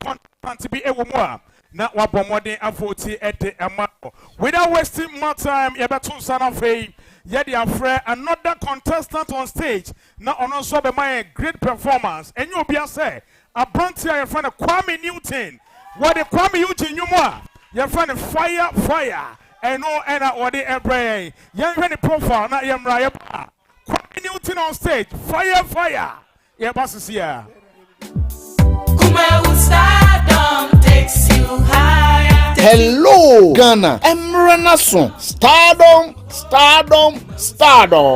content be ewo mu a na wabomode avoti ede amano without wasting more time ye beto sana fei ye dey afre another contestant on stage na ono so be my great performance enye obi ase abrantia your friend Kwame Newton what the Kwame Newton nyumu a your friend fire and no what the ebre ye hwe profile na ye mra ye Kwame Newton on stage fire ye boss here Stardom takes you higher. Hello, Ghana. Emrana Son. Stardom Stardom.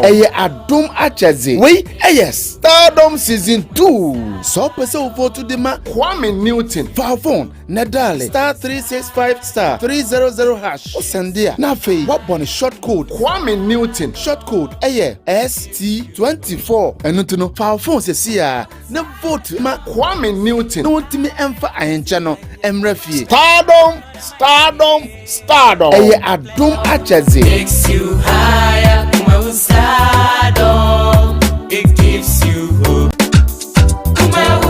Eye Adum Achaze. We Stardom season 2. So person for to the ma Kwame Newton. For phone Nadale star 365 star 300 hash. Osandia. Na fe what bon short code Kwame Newton. Short code ST24. And to know for phone se sia na vote ma Kwame Newton. No timi emfa ayencha no emrefie. Stardom. Eye Adum Achaze. Takes you higher, Kuma Stardom. It gives you hope. Kuma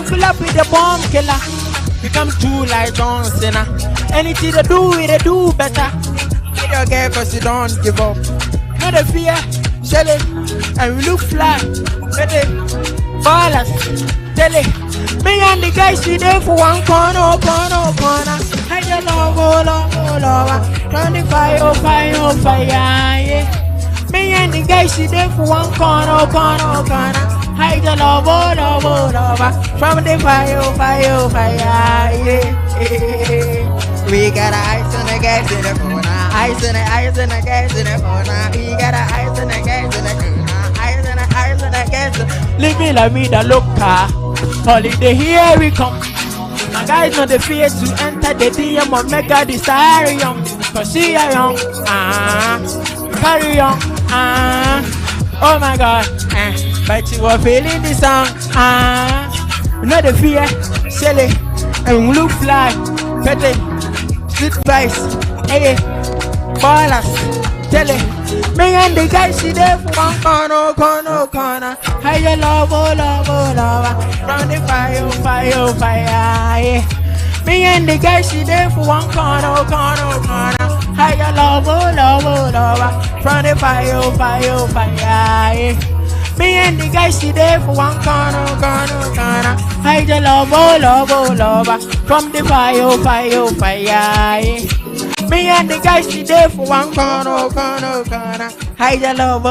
Fill up with the bomb killer. Become too like John Cena. Anything to do, they do better. Get your girl cause you don't give up. Not a fear, sell it. And we look fly. Ready? Ballers. Tell it. Me and the guys see there for one corner. I just love, 25, oh fire, yeah. Me and the guys see there for one corner. I just love, from the fire, yeah. We got ice on the gas in the corner. Ice on the gas in the corner. We got ice on the gas in the corner. Ice on the gas. Living like me, the loca. Holiday, here we come. My guys know the fear to enter the DM of Mega the Starium. Cause she are young. Carry on. Oh my God. But you were feeling the song. Know the fear. Silly. And look fly. Petty. Sweet spice, hey, ballers, tell it. Me and the guys see there for one corner. How you love, from the fire, yeah. Me and the guys see there for one corner. How you love, from the fire, yeah. Me and the guys see there for one corner. I just love, from the fire, yeah. Me and the guys see there for one corner. I just love.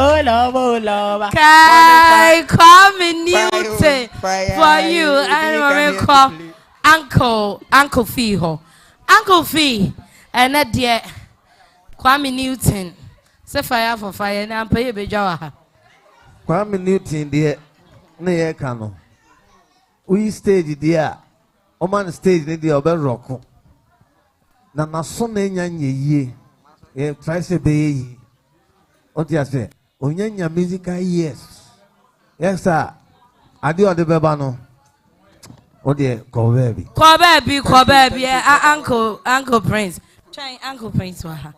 Kai, Kwame Newton for you. And we call Uncle Fee. Uncle Fee, and that dear Kwame Newton. Say fire for fire, and I'm paying a job. Kwame Newton deɛ ne yɛ ka no we stage deɛ ɔman stage ne deɛ ɔbɛ rock na naso na nya yie yɛ try sɛ bɛyɛ yi ɔte ase onyanya musical years yes sir ade ɔde bɛba no ɔde kɔ baby uncle Prince try Uncle Prince wa ha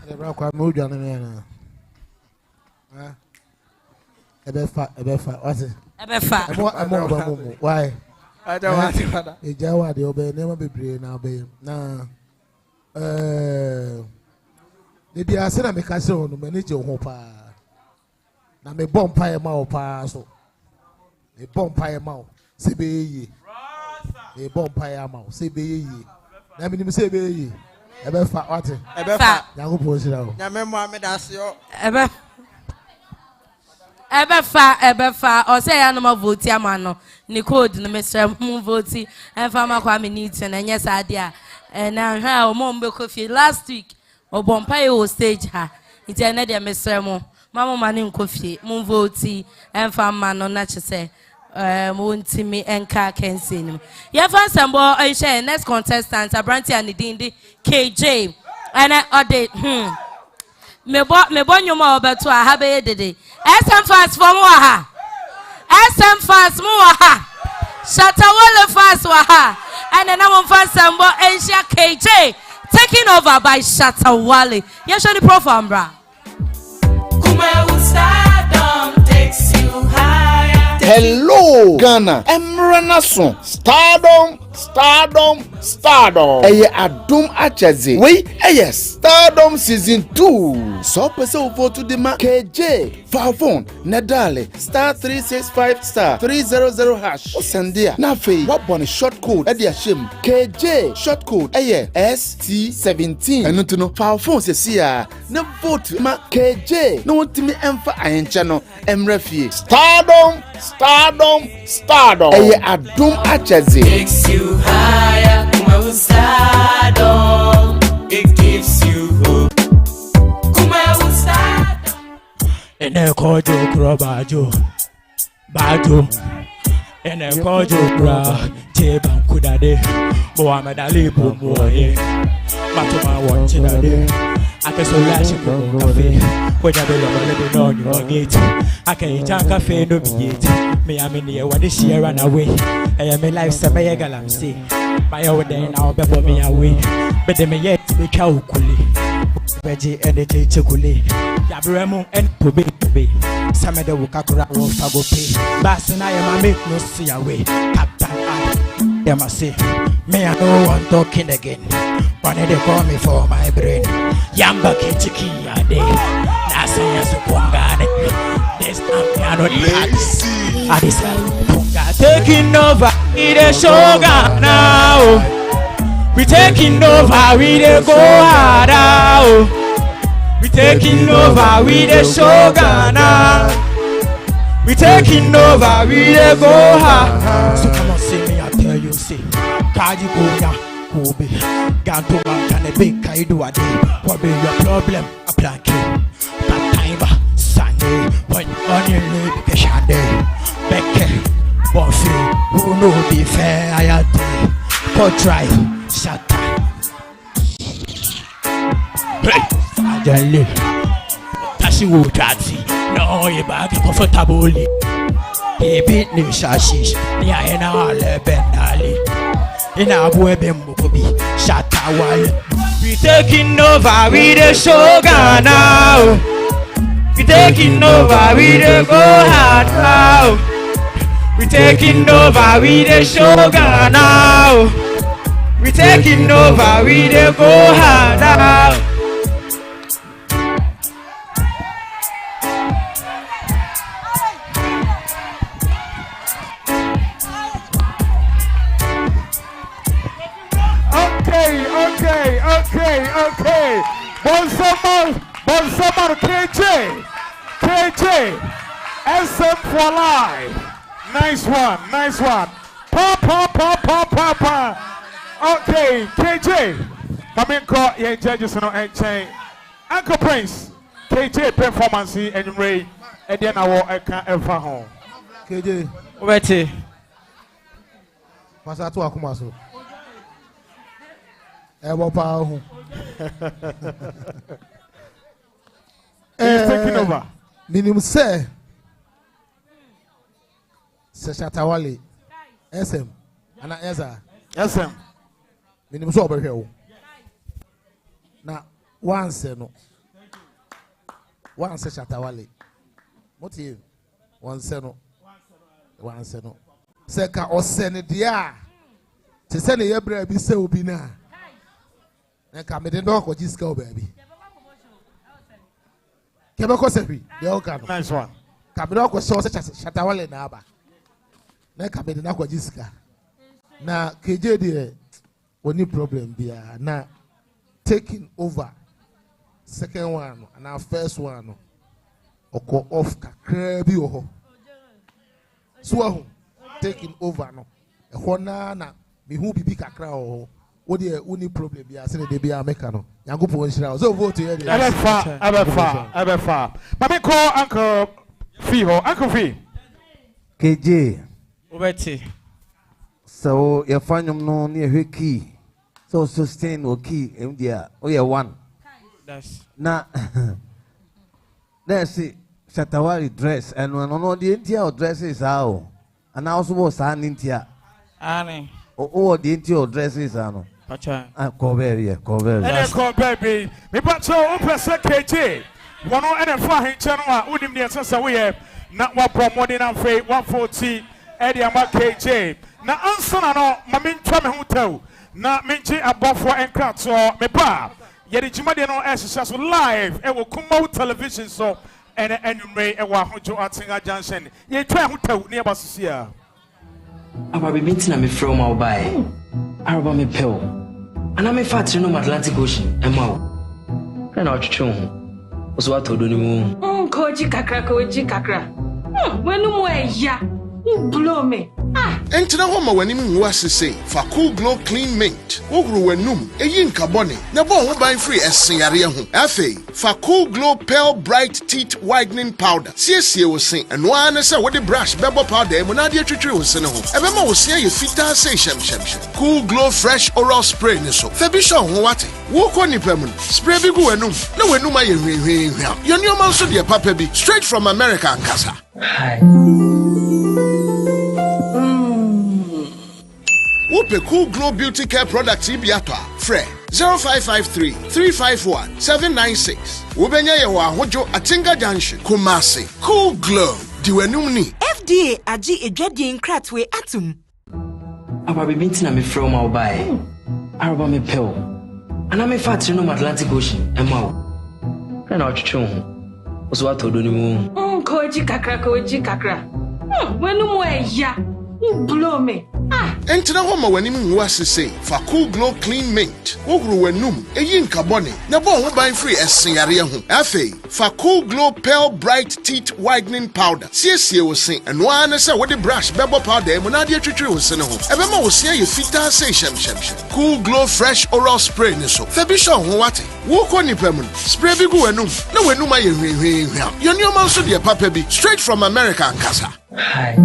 ɛbra kwa mo dwa no me na Ebefa, what's it? Ebefa. Why? I don't want to. A Jawa, the obey, never be brave now, babe. Now, the Asana make us on the manager hopa. Now, me bomb pie mouth pass. A bomb pie mouth, say be a bomb pie mouth, say be ye. Let me say be ye. Ebefa, what? Ebefa. Yago post it out. Yamema, me that's your. Ebefa or say animal vote yamano ni code no Mr. Moon vote and Farmer Kwame Newton and yes idea and now her mom coffee last week or Bompayo stage her it's another Mr. Mo Mama Manin coffee moon vote and Farmer no natural say won't me and car can see him. Yeah, for some boy I share next contestant Abranti and Dindi KJ and I did me bon you more about to have a day. SM fast for Moha. SM fast Moha. Shatawala fast Waha. And then I'm fast some more Asia KJ. Taken over by Shatawale. Yes, the program, bra. Kuma Stardom takes you higher. Hello, Ghana. Emranason, Stardom. Eye Adum Achaze. We, yes, Stardom Season 2. So person for to the ma KJ, Favon, Nadale, star 365 star 300 hash. Osandia. Nafe, what one short code? Eddie Ashim. KJ, short code. Eye ST17. And to know, Favon says here. No vote ma KJ. No one to me emfa ayen channel. Emrefi. Stardom. Eye Adum Achaze. Takes you higher, Kumabu stardom. It gives you hope. Kumabu stardom. Ene kojo kura bajo. Ene kojo kura teba kudade. Mohamed Ali bumoye. Matuma wachidade. Ake so lashi kwa cafe. Kwenye belo mele no you gate. Ake ita cafe no gate. Me amini e wadi she run away. I me life se me galamsi. My old day now before me away. But me yet be kuli. Beji edit chukuli. Yabremu and pobe. Some of the Wukakura will go pay. Basina I make no see away. Captain them I say. Me I no one talking again. One they call me for my brain. Yamba Kichiki a day. That's a Supongane. This time I don't lazy. I decide taking over. It is Shogun now. We taking over. We dey go hard now. We taking over. We dey Shogun now. We taking over. We dey go hard. So come on, see me. I tell you, see. Kaji Kuya. Kobe, Ganto man can a big Kaido a day. What be your problem? A plank. That time, Sunday, when on your lady, Kashade, Becky, Buffy, who know be fair, I had to try, shut up. Hey, Sajali, Tashi Wutati, no, you're back comfortably. He beat me, Shashish, near an hour, Benali. In our webem Mukobi, Shatawal. We taking over, we the Shogun now. We taking over, we the go hard now. We taking over, we the Shogun now. We taking over, we the go hard now. Okay. Bonsoir, KJ, SM for life. Nice one. Pa. Okay, KJ. Come in, call your judges and chain. Uncle Prince, KJ performance and Ray, and then I will ever home. KJ. Wait. Pastor Akumaso. Ewo pa hu. He's taking over. Minimum say Shatawale SM ana Eza SM minimum so obehwe wo na once Shatawale moti once no se ka osene dia te se ne yebra bi se obi na ka me de no ko jiska obabi kebeko sepi de o ka no nice one ka me no ko so Shatawale na aba na ka me de na ko jiska na KJ de oni problem bia na taking over second one and our first one oko off kakra bi wo ho so taking over no e ho na me hu bibi kakra ho wo de oni problem bia se de bia meka no yankopon nhira so vote here dey ebefa but me call Uncle Fee ho Uncle Fee KJ obeti so your fanyum no near her key so sustain o key dia o ye one that's na let's see Shatawale dress and when no the entire dresses how and also was an intia ani o the entire dresses ano pacha cover baby me pacha o pese KJ wono ene fa hin channel a unim ne sense we na wa promote na fe 140 Eddie Ama KJ. Na answer no, Mamin Chame Hotel. Na Minchi Abofo and Crack so me pa. Yedi Jimadi no exercise live. Ewo Kumo television so. And May Ewa Hojo Atinga Junction. Ye try hotel near Basusia. Aba be meeting na me from my buy. Araba me pill. And I'm a fat no Atlantic Ocean. Emma. And I'll chum. Was what to do ni mo. Koji kakra. When no more ya. Blow me. Entina homa wanim nwa sese fa Cool Glow Clean Mint. Wogru wenum eyi nkabone na bo ho ban free esen yare ho. Afei fa Cool Glow Pearl Bright Teeth Whitening Powder. Siesie wo sen eno ana se wo de brush bebo powder mo na de twetwe wo sen ho. Ebema wo sen ye fita se shem. Cool Glow Fresh Oral Spray ni so. Fa bi sho ho wate. Wo ko nipa mu spray bi gu wenum na wenum aye hwehwehwa. Yo ni o man so de papa bi straight from America ankasa. Hi. Whoop Cool Glow Beauty Care Products Ibiatwa. Fred 0553 351 796. Ubenya yewa hojo Atinga Junction. Kumasi. Cool Glow. Diwenum ni. FDA aji ejwadi nkratwe atum. Aba be meeting na me from my buy. Araba me pill. And I'm a fat no Atlantic Ocean. Emma. And I'll chum. Was what to do ni mo. Koji kakra. When no more ya. Blow me. Entina homa wanim nwa sese fa Cool Glow Clean Mint. Wogru wenum eyi nkabone na bo ho ban free esen yare ho. Afei fa Cool Glow Pearl Bright Teeth Whitening Powder. Siesie wo sen eno ana se wo de brush bebo powder mo na de twetwe wo sen ho. Ebema wo sen ye fita se shem. Cool Glow Fresh Oral Spray ni so. Fa bi sho ho wate. Wo ko nipa mu spray bi gu wenum na wenum aye hwehwehwa. Yo ni o man so de papa bi straight from America ankasa. Hi.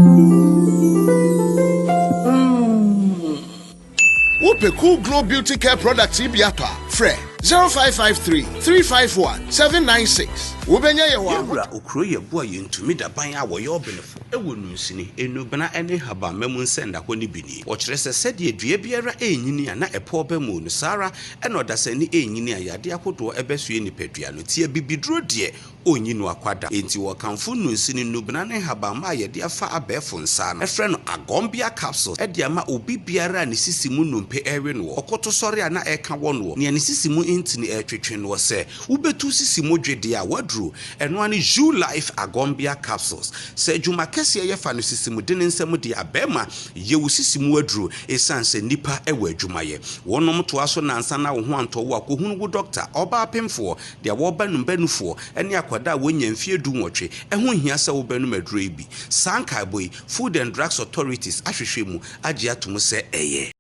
Whoop Cool Glow Beauty Care Products Ibiatwa. Fred 0553 351 796. Ubenya yewa. Yewura okroye boa yentumi da ban a woye obenefo. Ewo nunsini enubana ene haba memu nsenda hɔ ni bini. Wo kyerɛ sɛ sɛde dua biara enyini a na ɛpɔ ba mu no Sara ɛna ɔdasani enyini a yade akodo ɛbɛsue nipadua no tie bibiduro de onyi no akwada. Enti wo kanfo nunsini nubana ne haba ma yade afa abɛfo nsa no. Ɛfrɛ no Agombia capsules ɛde ama obi biara ne sisi mu numpe ɛwe no. Ɔkoto sɔre a na ɛka wɔ no. Ne sisi mu intini ɛtwetwe no sɛ ubetu sisi mu dwede a wadru ɛno ani Ju Life Agombia capsules sɛ dwuma kɛse yɛ fa no sisi mu de ne nsɛm de abɛma yewu sisi mu wadru esan sɛ nipa ɛwɔ adwuma yɛ wɔnom to aso nansa na wo ho antɔ wo akohunu wo doctor ɔba apemfo de wɔba numbanufo ɛne akwada wɔnya mfie du nwɔtwe ɛho hia sɛ wo banum aduro bi sanka boy Food and Drugs Authorities ahwehwɛ mu agye atom sɛ ɛyɛ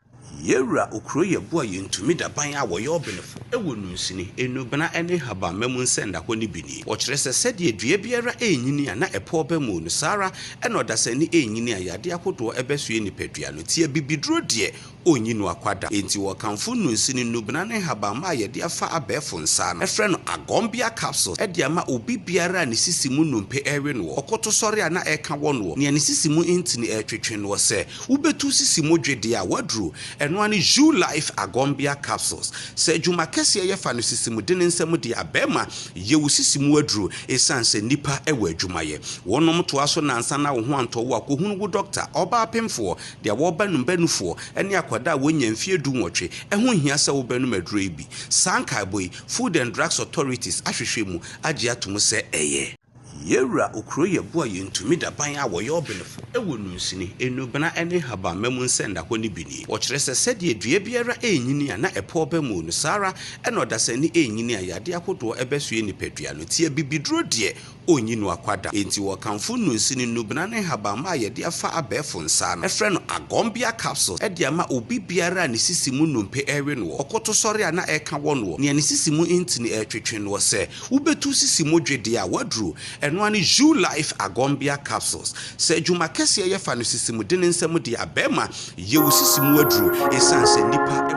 Yewura okroye boa yentumi da ban a woye obenefo ewo nunsini enubana ene haba memu nsenda hɔ ni bini wo kyerɛ sɛ sɛde dua biara enyini a na ɛpɔ ba mu no Sara ɛna ɔdasani enyini a yade akodo ɛbɛsue nipadua no tie bibiduro de onyi no akwada enti wo kanfo nunsini nubana ne haba ma yade afa abɛfo nsa no ɛfrɛ no Agombia capsules ɛde ama obi biara ne sisi mu numpe ɛwe no ɔkoto sɔre a na ɛka wɔ no ne sisi mu intini ɛtwetwe no sɛ ubetu sisi mu dwede a wadru ɛno ani Ju Life Agombia capsules sɛ dwuma kɛse yɛ fa no sisi mu de ne nsɛm de abɛma yewu sisi mu adru esan sɛ nipa ɛwɔ adwuma yɛ wɔnom to aso nansa na wo ho antɔ wo akohunu wo doctor ɔba apemfo de wɔba numbanufo ɛne akwada wɔnya mfie du nwɔtwe ɛho hia sɛ wo banum aduru bi sanka boy Food and Drugs Authorities ahwehwɛ mu agye atom sɛ ɛyɛ Yewura okroye boa yentumi da ban a woye obenefo ewo nunsini enubana ene haba memu nsenda hɔ ni bini wo kyerɛ sɛ sɛde dua biara enyini a na ɛpɔ ba mu no Sara ɛna ɔdasani enyini a yade akodo ɛbɛsue nipadua no tie bibiduro de onyi no akwada enti wo kanfo nunsini nubana ne haba ma yade afa abɛfo nsa no ɛfrɛ no Agombia capsules ɛde ama obi biara ne sisi mu numpe ɛwe no ɔkoto sɔre a na ɛka wɔ no ne sisi mu intini ɛtwetwe no sɛ ubetu sisi mu dwede a wadru ɛno ani Ju Life Agombia capsules sɛ dwuma kɛse yɛ fa no sisi mu de ne nsɛm de abɛma yewu sisi mu aduru esan sɛ nipa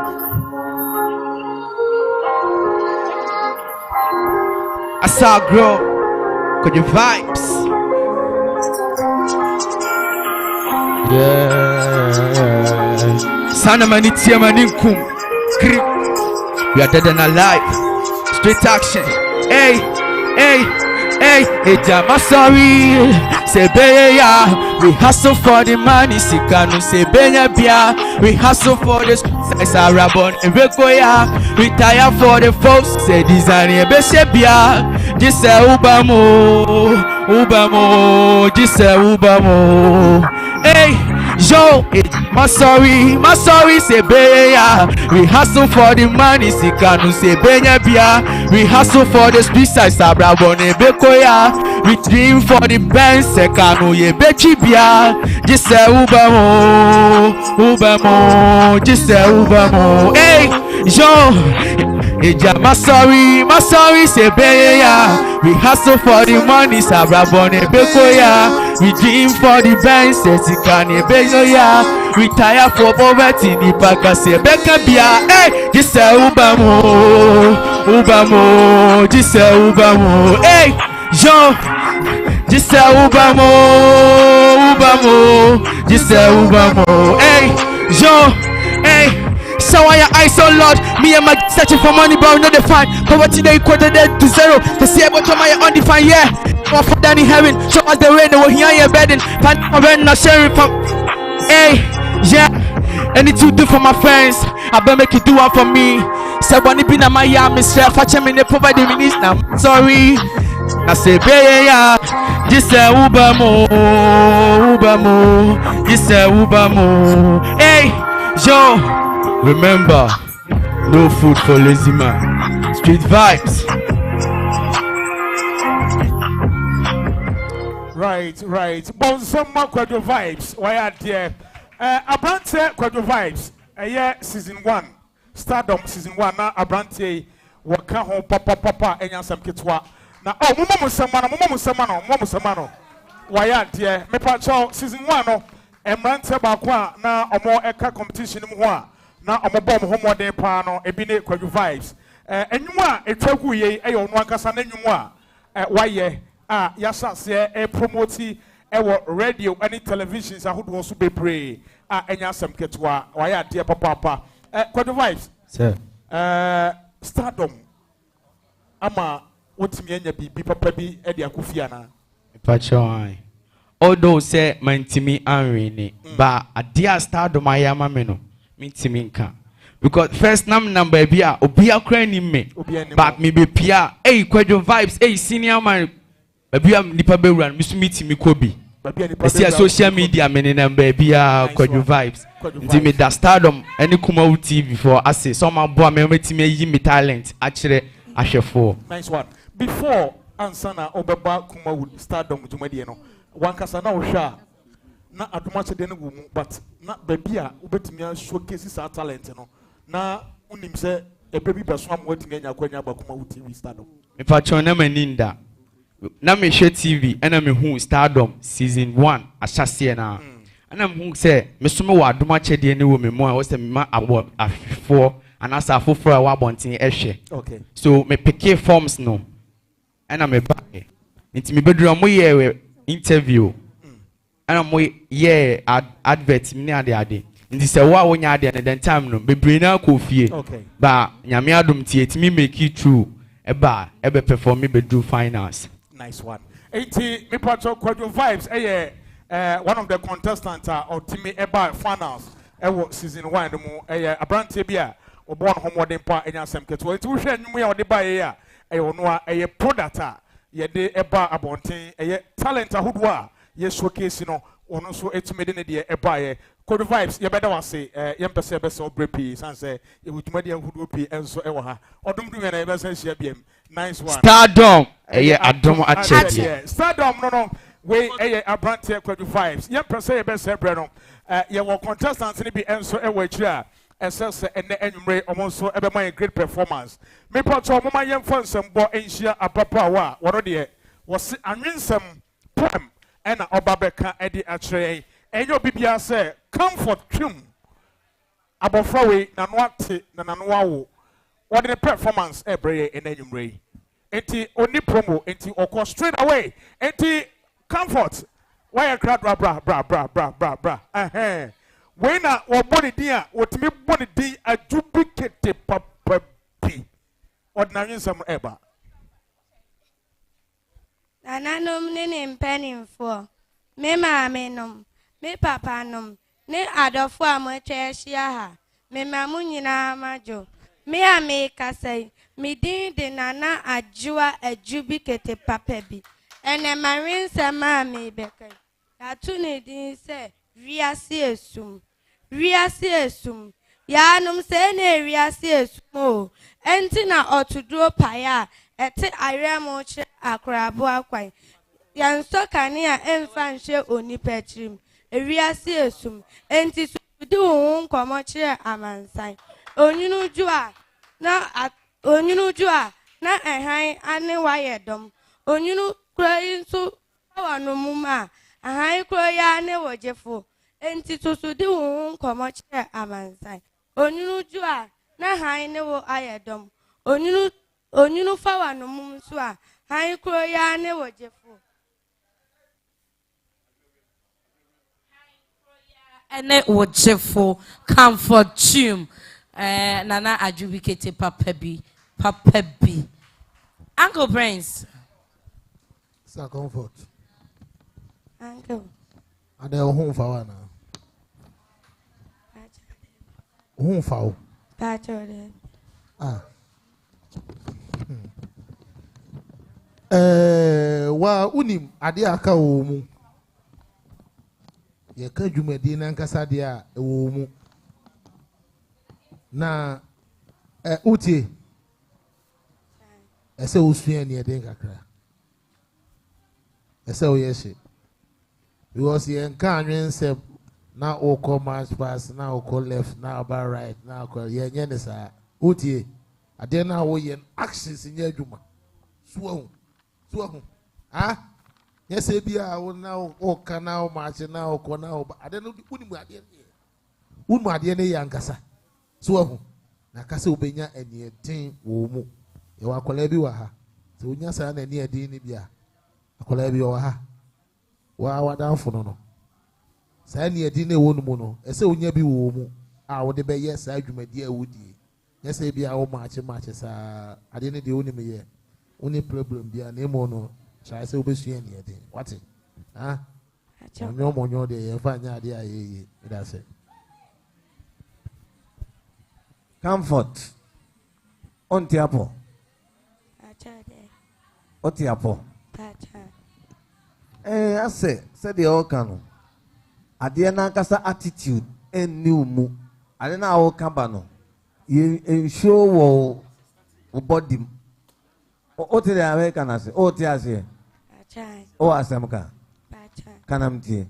Asagro Could you vibes? Yeah. Sana manitia maninkum. We are dead and alive. Straight action. Hey, hey, hey, hey, Jama sorry. say be ya. We hustle for the money, sikanu say benya bia. We hustle for the size arabon ebekoya. We tire for the folks, say design ebesebia. This ubamo, ubamo, this ubamo. Hey, yo, my sorry, say be ya. We hustle for the money, sikanu say benya bia. We hustle for the street size arabon ebekoya. We dream for the band, sekanu ye bechibia. This ubamo, this ubamo. Hey, yo, eja my sorry, say be ya. We hustle for the money, sabrabone bekoya. We dream for the band, sekanu ye bekoya. We tire for poverty, ni paka se bekabia. Hey, this ubamo, this ubamo. Hey, yo. Just say ubamo, just say ubamo. Hey, yo, hey. So why your eyes so Lord? Me and my searching for money, but no they find. Poverty they equated to zero. To see about my undefined, yeah. For down in heaven, show us the rain, they will hear your bedding. Find my rent, not sharing from. Hey, yeah. Anything to do for my friends, I better make it do one for me. Say when it be na my yard, Miss Fair, fetch me they provide the minutes now. Sorry. I say be ya, this ubamo, this ubamo. Hey, yo, remember, no food for lazy man. Street vibes. Right. Bonsoma Quadro vibes. Why are there? Abrante Quadro vibes. Yeah, season 1. Stardom season 1. Now Abrante waka home papa enyasam kitwa. Na mumu semano. Why are there? Me pacho season 1 no. Emrante bakwa na omo eka competition mu ho a. Na omo bom homo den pa no ebine Quadro vibes. Enyumu a etwagu ye eyo no ankasa na enyumu a waye yasa se promote ewo radio any televisions ahodo so be pray enya asem ketwa waya de papa Quadro vibes sir Stardom ama wotimi enya bi papa bi e de akofia na pacho although say mantimi anwini ba adia Stardom ayama me no mintimi nka because first number bi a obi akra ni me but me be pia Quadro vibes senior man baby am nipa bewura misu meet me kobi esi social media me number bia Quadro vibes nti me da Stardom any Kumawu TV for ase some abo me metimi yi me talent akire ahwefo nice one before ansana obeba Kumawu Stardom jumadi no wankasa na ohwa na adoma chede no gumu but na baby a obetimi showcase sa talent no na unim se ebebi beso am watimi anya kwanya ba Kumawu TV Stardom me fa chona maninda na me share TV and me hu Stardom season 1 asase na and me hu say me so me wa adoma chede ne wo me mo a wo say me ma abo afo anasa afoforo a wa bonten ehwe okay so me pick forms no and me back nti me bedru mo ye interview and mo ye advert me ade nti say wa wo nya ade ne den time no bebre na ko fie ba nyame adom tie timi make it true ebe perform me bedru finals. Nice one. 80 me pacho Quadro vibes one of the contestants or Timmy Eba finals season 1 mu Abrante bia obo homo den pa enyasem keto enti wo hwe nwum ya ode ba ye a no a product a ye de eba abonten talent ahodo a ye showcase no ono so etime de ne de eba ye Quadro vibes ye beda wase ye mpese be so brepi san say ye wutuma de ahodo pi enso ewo ha odum du na ye be san hia biem. Nice one. Stardom adom achedi Stardom no we Abrante Quadro vibes ye mpese ye be se bre no ye wo contestants ni bi enso ewo akiri a SS ene enwumre omonso ebe my great performance me pato mo ma yemfa nsembo enhia apapa wa wono de wose anwensem pam ena obabeka edi akire enyo bibia se comfort twum abofra we na no ate na no awo what the performance ebre ene enwumre enti oni promo enti oko straight away enti comfort why crowd bra when a body dear, what me body D a duplicate papa P. Ordinary some ever. And I know name penny for Me maame nom, me papa nom, ne adofo a mo atwa ahyia ha. Me mamu nyina majo. Me a me kasai, me din de nana ajua ajubi kete papa bi. Ene marin sama me bekai. Atu ne din se riasi esum. Riasi esum. Ya num se ne riasi esum o. Enti na otuduro paya ete aremo che akrabo akwan. Yanso kania emfa nhwe onipa chirim. Riasi esum. Enti di won komo che amansan. Onyunu jua na ehan ane wayedom. Onyunu kroyin so awanu muma. Ahan kroya ne wojefo. Enti susu di won komo che amansan. Onyunu jua na han ne wo ayedom. Onyunu fawanu mum so a han kroya ne wojefo. Ene wojefo comfort tune. Nana adjubicate papa bi. Uncle Prince. Sir Comfort. Uncle. Ade home for na. Home for. Patrol. Wa unim ade aka wo mu. Ye ka dwumadi na nkasa de a wo mu. Na utie ese usua ni eden kakra ese o yesi because ye nka anwen se na o call march pass na o call left na about right na o ye nye ne sa utie ade na wo ye actions nya adwuma so ho yes bia wo na o kana o march na o ko na o ade no unimu ade ne yankasa so na kase obenya eniedin wo mu ye wa kola bi wa ha so onya sa na eniedin ni bia akola bi wa ha wa wadanfo no sa eniedin ne wo nu mu no ese onya bi wo mu a wo de be ye sa adwumadi a wodie nyese bia wo maache sa ade ne de oni me ye oni problem bia na emo no try se obesu eniedin what onyo de ye fa nya ade a ye that's it. Comfort. Ontiapo. Otiapo. I say the okano. Adiana kasa attitude and new mu. Adena o kambano. You show wo body. Ote the American ase. Ote ase. O asemka. Kanamti.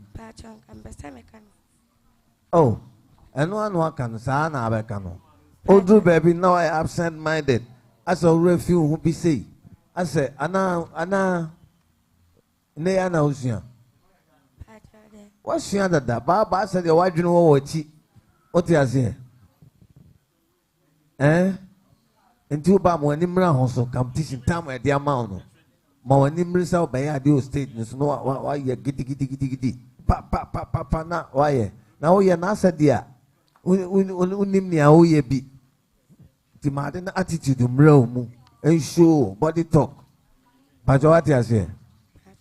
Oh. Eno anu akano sa na abekano. Old baby, now I absent-minded. As a refuge who be say, I say, Anna, ne Anna Ocean. What's she under that? Baba said, "Why do you know what you say?" Until Bam when Nimra also competition time at the amount. Ma when Nimra saw by ideal statements, no, why you giddy. Papa, na why? Now you're not said, dear. Unimnia, oh, ye be. The modern attitude mu and show body talk. But what I say?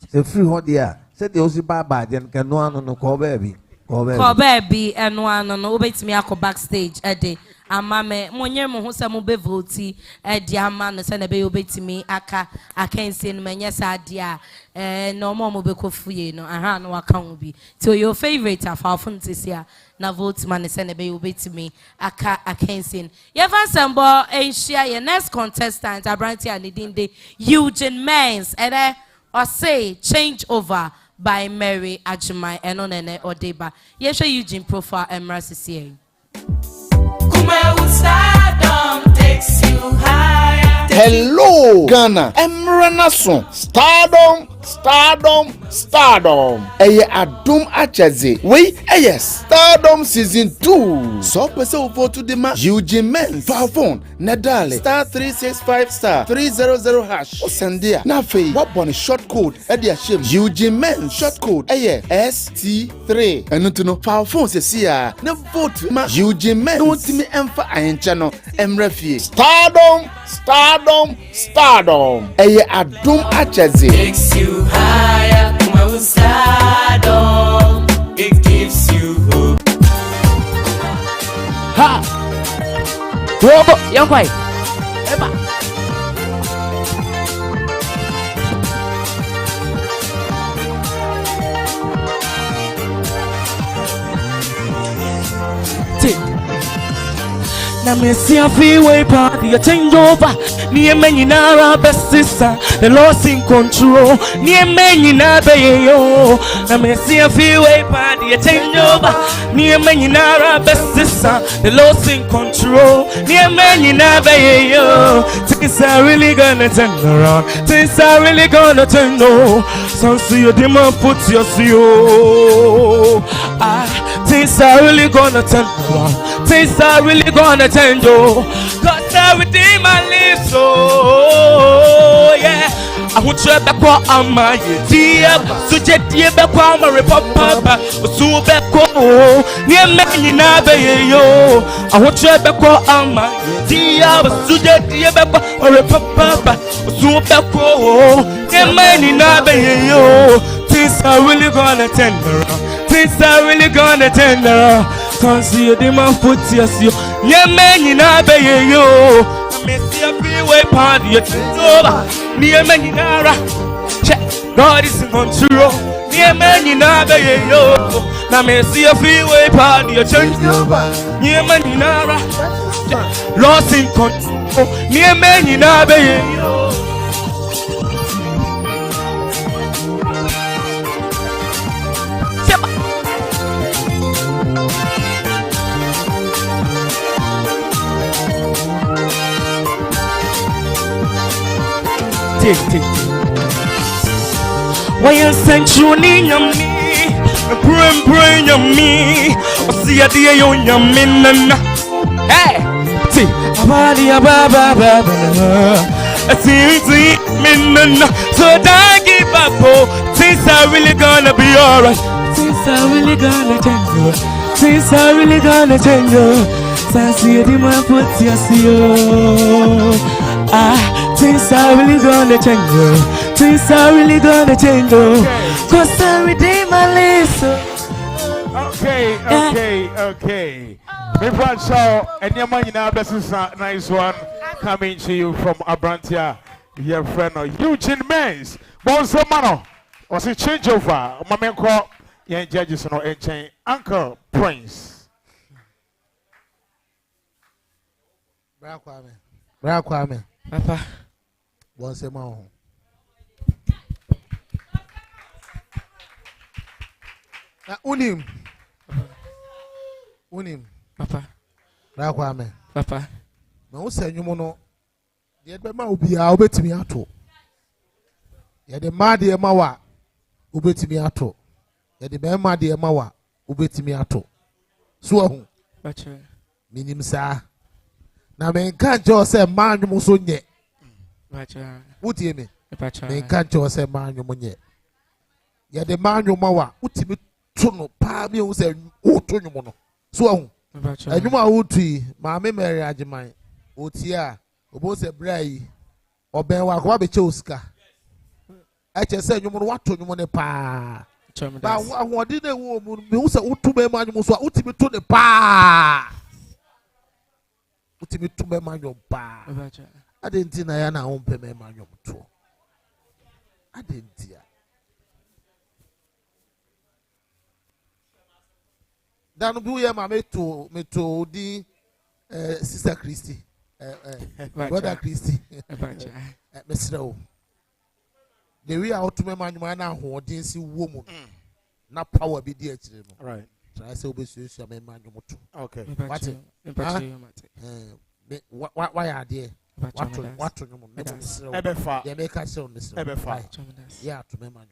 The free hot there. Said the Osi Baba then can no one no call baby. Call baby and one no wait me ako backstage a day. Amame monye mo ho samu be voti e dia ma no se na be obeti mi aka akense no manya sadia no mo be kofuye no aha no aka ho bi to your favorite afafun tisia na vote man se na be obeti mi aka akense ye van sembo enhia ye next contestant abranti anidinde Eugene Mens and or say change over by Mary Ajimai enonene odeba ye hwe Eugene profile emra sisi Hello, Ghana. Emranason. Stardom. Eye Adum Achaze. We, yes. Stardom Season 2. So, person for to the match. Eugene Mens. Favon. Nadale. *365 *300 hash. Osandia. Nafe. What one short code? Edia Shim. Eugene Mens. Short code. Eye. ST3. And to know. Favon se siya. Ne vote. Ma. Eugene Mens. Don't me emfa ayen channel. Emrefie. Stardom. Eye Adum Achaze. Takes you higher. stardom, it gives you hope. Ha! Robo, young boy. Eba. Now me see a freeway party, a change over. Near many nara best sister, the loss in control. Near many nara yo. Now me see a freeway party, a change over. Near many nara best sister, the loss in control. Near many nara yo. Things are really gonna turn around. Things are really gonna turn no. Some see you demand put your CEO. Things are really gonna turn around. Things are really gonna change, oh. Cause everything my lives, oh, yeah. I want you back on my dear. So jet dear back on my papa. So back oh, near me nabe yo. I want you back on my dear. So jet dear back on my papa. So back oh, near me nabe yo. Things are really gonna turn around. Things are really gonna turn around. Can't see you, the man put you. Yeah, man, you know, baby, yo. I miss your freeway party, it's over. Yeah, man, you know, check. God is in control. Yeah, man, you know, baby, yo. Now, miss your freeway party, it's over. Yeah, man, you know, lost in control. Yeah, man, you know, baby, yo. Why you sent you in your me? Brain your me. See a dear on your minna. Hey, see, ababa. See, minna. So don't give up. Things are really gonna be alright. Things are really gonna change. Things are really gonna change. See the man put your CEO. Things are really gonna change. Things are really gonna change. Cause I redeem my list. Okay. Before show, and your money now, this is a nice one coming to you from Abrantia, your friend Eugene Mays. Bonzo Mano, was a changeover. Mamma call, young judges no chain. Uncle Prince. Bra Kwame. Papa. Once a month. Unim. Papa. Bra Kwame. Papa. Na wo say nwumo no. Ye be ma obi a obetimi ato. Ye de ma de ma wa obetimi ato. Ye de be ma de ma wa obetimi ato. So ahu. Bache. Minim sa. Na me nka nje say ma nwumo so nye. Bache. Wutie me. Bache. Me nka nje say ma nwumo nye. Ye de ma nwumo wa utimi to no pa me wo say wo to nwumo no. So ahu. Enwuma a wotui maame Mary Ajiman otie a obo se brai oben wa kwa be che osika eche se enwuma no wato enwuma ne pa ba ahodi na wo mu me wo se wotu be ma enwuma so a utimi to ne pa utimi to be ma enwuma pa adenti na ya na wo mpe me ma enwuma to adenti a Dan bu ye ma me to di Sister Christy Brother Christy Mr. O the way out to me man na hoodin si wo mu na power be di akire no right try say obesu so me man mu to okay what why are there what no mo ebefa ye make us on this ebefa yeah to me man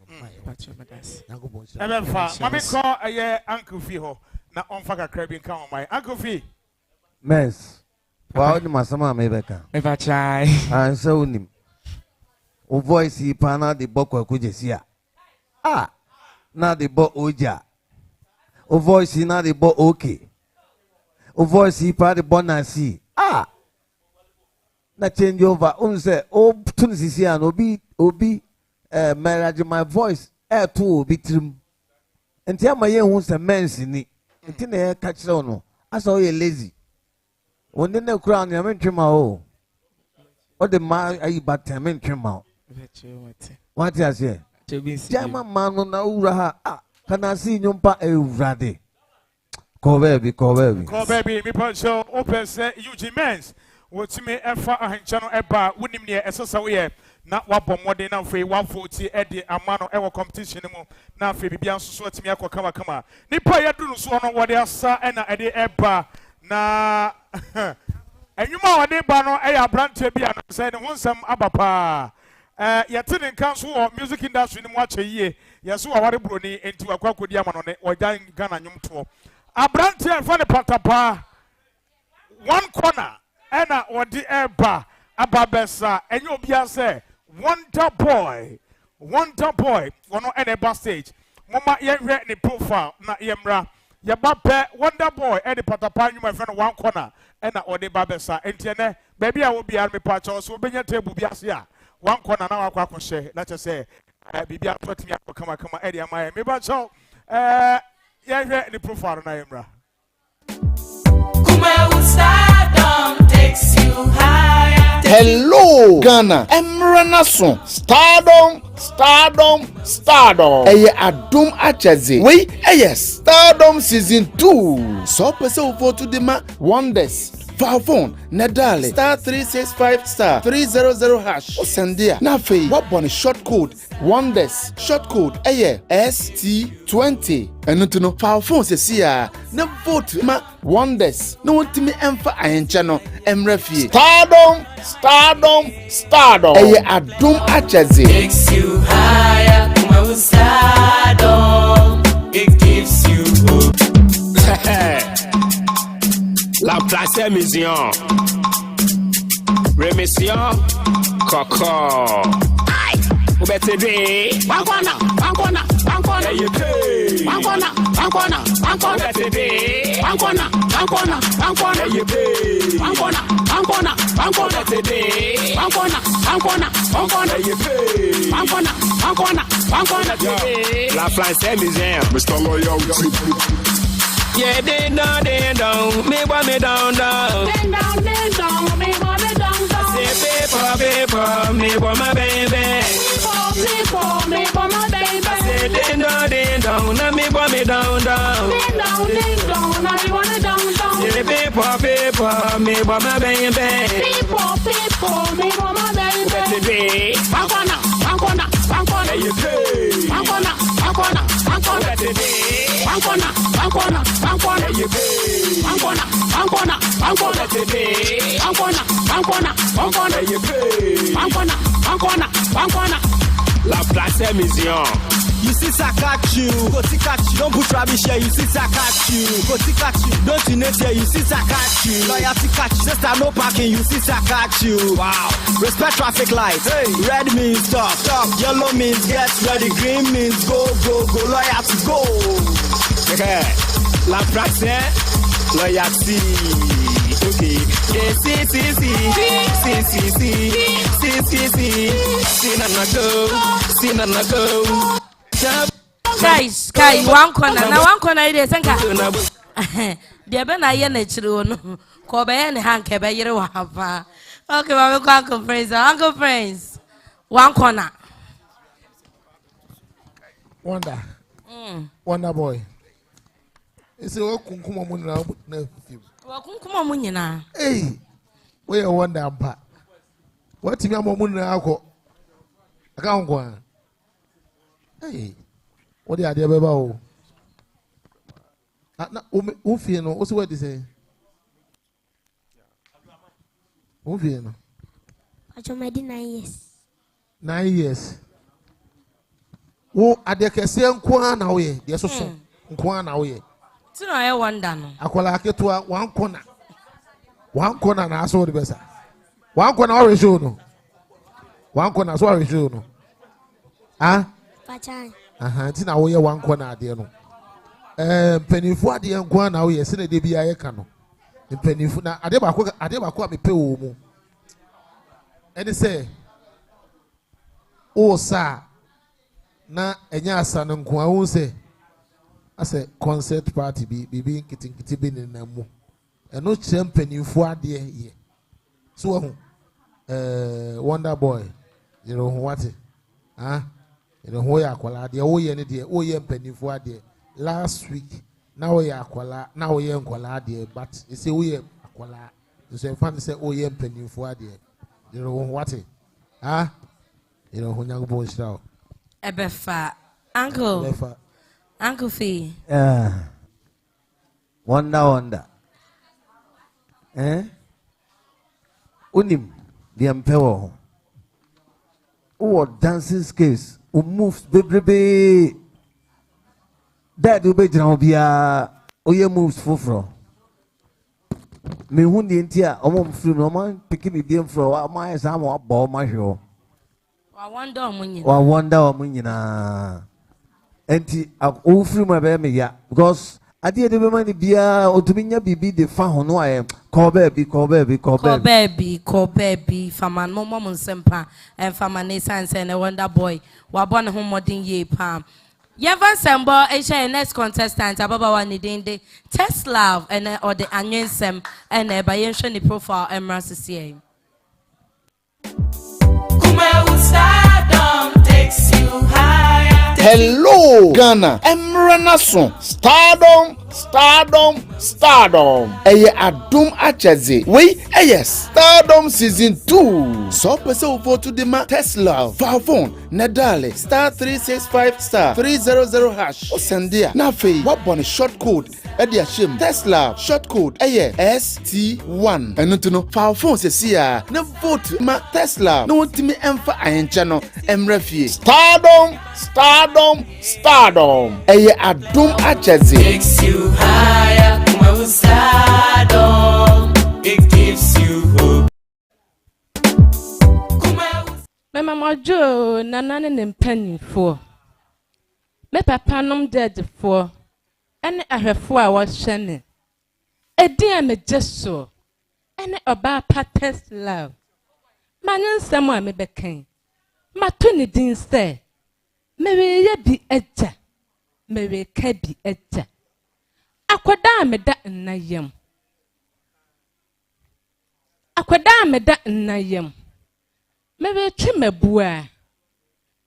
yango bon ebefa mama call aye uncle fi ho na onfa kakra bi nka on my uncle fi mess wa oni masama mebeka ever try ansa unim o voice pa na de bokwa kujesi a na de bo oja o voice na de bo okay o voice pa de bo na si na change over say o tun sisi an obi marriage my voice to obi tirim nti ama ye hu se mens ni nti na ye ka kire no asa o ye lazy wonde na kura no ya mentwema o the ma ayi batem mentwema o what you say jama manu na ura ha kana si nyumpa ewrade ko baby me punch open say Eugene Mens wotimi efa ahencha no eba wonim ne esesa wo ye na wabɔ mmɔden na afei 140 ɛde ama no ɛwɔ competition mu na afei bibia nso so atumi akɔ kama nipa yɛdu no so no wɔde asa ɛna ɛde ɛba na ɛnwuma a wɔde ba no ɛyɛ aberanteɛ bi a no sɛ ne ho nsɛm aba paa yɛte ne nka so wɔ music industry no mu akyɛ yie yɛso wɔware buroni enti wakɔ akɔdi ama no ne wɔgya Ghana nnwomtoɔ aberanteɛ ɛfa ne patapaa one corner ɛna wɔde ɛba aba bɛsa ɛnyɛ obia sɛ Wonder Boy wono ene ba stage mama yehwe ne profile na yemra yeba pe Wonder Boy ene patapa nwuma fe no one corner ena ode ba besa entiene baby a wo bia me pa cho so obenya table bia se a one corner na wakwa akɔhye na che say bibia totimi akɔkama kama ede amaye me ba cho yehwe ne profile na yemra Kuma stardom takes you higher. Hello, Ghana. Emranason. Stardom. Eye Adum Achaze. We, yes. Stardom season 2. So pese ufo to dema wonders. Phone Nadale star 365 star 300 hash. Osendia. Nafe. Wabon short code wonders. Short code ST20. Enotuno phone se siya. Na vote ma wonders. No want me emfa ahenchano emrefie. Stardom. Eye Adum Achaze. Takes you higher. Kuma stardom. It gives you hope. La place mission. Remission. Coco. Aye. Ubetede. Bankona. Hey, you pay. Bankona. Ubetede. Bankona. Hey, you pay. Bankona. Ubetede. Bankona. Hey, you pay. Bankona. La place mission. Mr. Loyalty. Yeah, ding dong, me boy me down. Ding dong, me boy me down. Say paper, me boy my baby. People, me boy my baby. Say ding dong, na me boy me down. Ding dong, na me boy me down. Say paper, me boy my baby. People, me boy my baby. Baby, bankona. Hey, you pay. Bankona. Baby. Bankona. Hey, you pay. Bankona. Baby. Bankona. Hey, you pay. Bankona. La place mission. You see I catch you, go to catch you. Don't put rubbish here, you see I catch you, go to catch you. Don't you net here, you see I catch you. Loyalty catch you, sister no parking, you see I catch you. Wow. Respect traffic lights. Hey. Red means stop. Yellow means get ready. Green means go. Loyalty go. Okay. La place, loyalty. Okay. See na go. Guys, one corner it is. Dear Ben, I am a children. Kobe and Hank, a year or half. Okay, Uncle Friends. One corner. Wonder Boy. It's a Kunkuma Munna. Kunkuma Munina. Hey, we are Wonder Ampa. What's your Munna? I can't go on. Hey, what the idea about? Ufino, what's what they say? Ufino. I told 9 years. 9 years. Wo adeke se nkwa na wo ye de soso nkwa na wo ye ti na ye wonder no akola ketua one corner na aso de besa one corner o show no one corner so o show no ah pachan ti na wo ye one corner ade no penifu ade nkwa na wo ye se na de bia ye ka no penifu na ade ba ko a me pe wo mu ene se o sa na enya asane nko awu se ase concert party bi nkitikiti bi ne namu eno championnifo ade ye so ho Wonder Boy you know what you know ya akwala ade wo ye ne de wo ye mpanifo ade last week na wo ya akwala na wo ye nkwala ade but you say wo ye akwala so fan say wo ye mpanifo ade you know what you know ho nyango bo shira Ebefa Uncle Fee. Wonder. Unim the emperor. Who dancing skills, who moves baby. That will be Janobia. Oye moves for. Me who the entire almost free no man picking the game for my exam or ball my show. I wonder Munina. Enti all free my baby, yeah, because I did the money be or to me be the fan no I am call baby Faman Momon Sempa and Famane Sans and a Wonder Boy were born home modern ye palm. Yavan Sambo, Asia next contestant Ababa one day test love and or the onion sem and a Bayan profile and Marcia. Stardom takes you higher. Hello, Ghana. Emranason. Stardom. Eye Adum Achaze. We Stardom Season 2. So pese for to the Tesla, Favon, Nadale, *365 *300 hash. Osendia. Nafe. What bon short code? Edia Shim. Tesla short code. ST1. And to know Favon se na vote ma Tesla. No timi emfa ayenchano emrefie. Stardom. Eye Adum Achaze. Takes you higher, stardom. It gives you hope. Mama Joe, Nanan and Penny for. Me papa nom dead for. And I have 4 hours shining. A dear me just so. And about Pat's love. Manan someone me became. My Tony didn't say. Maybe ye be edger. Maybe cabby edger. Aquada me that na yam. Aquada me that na yam. Maybe trim a boy.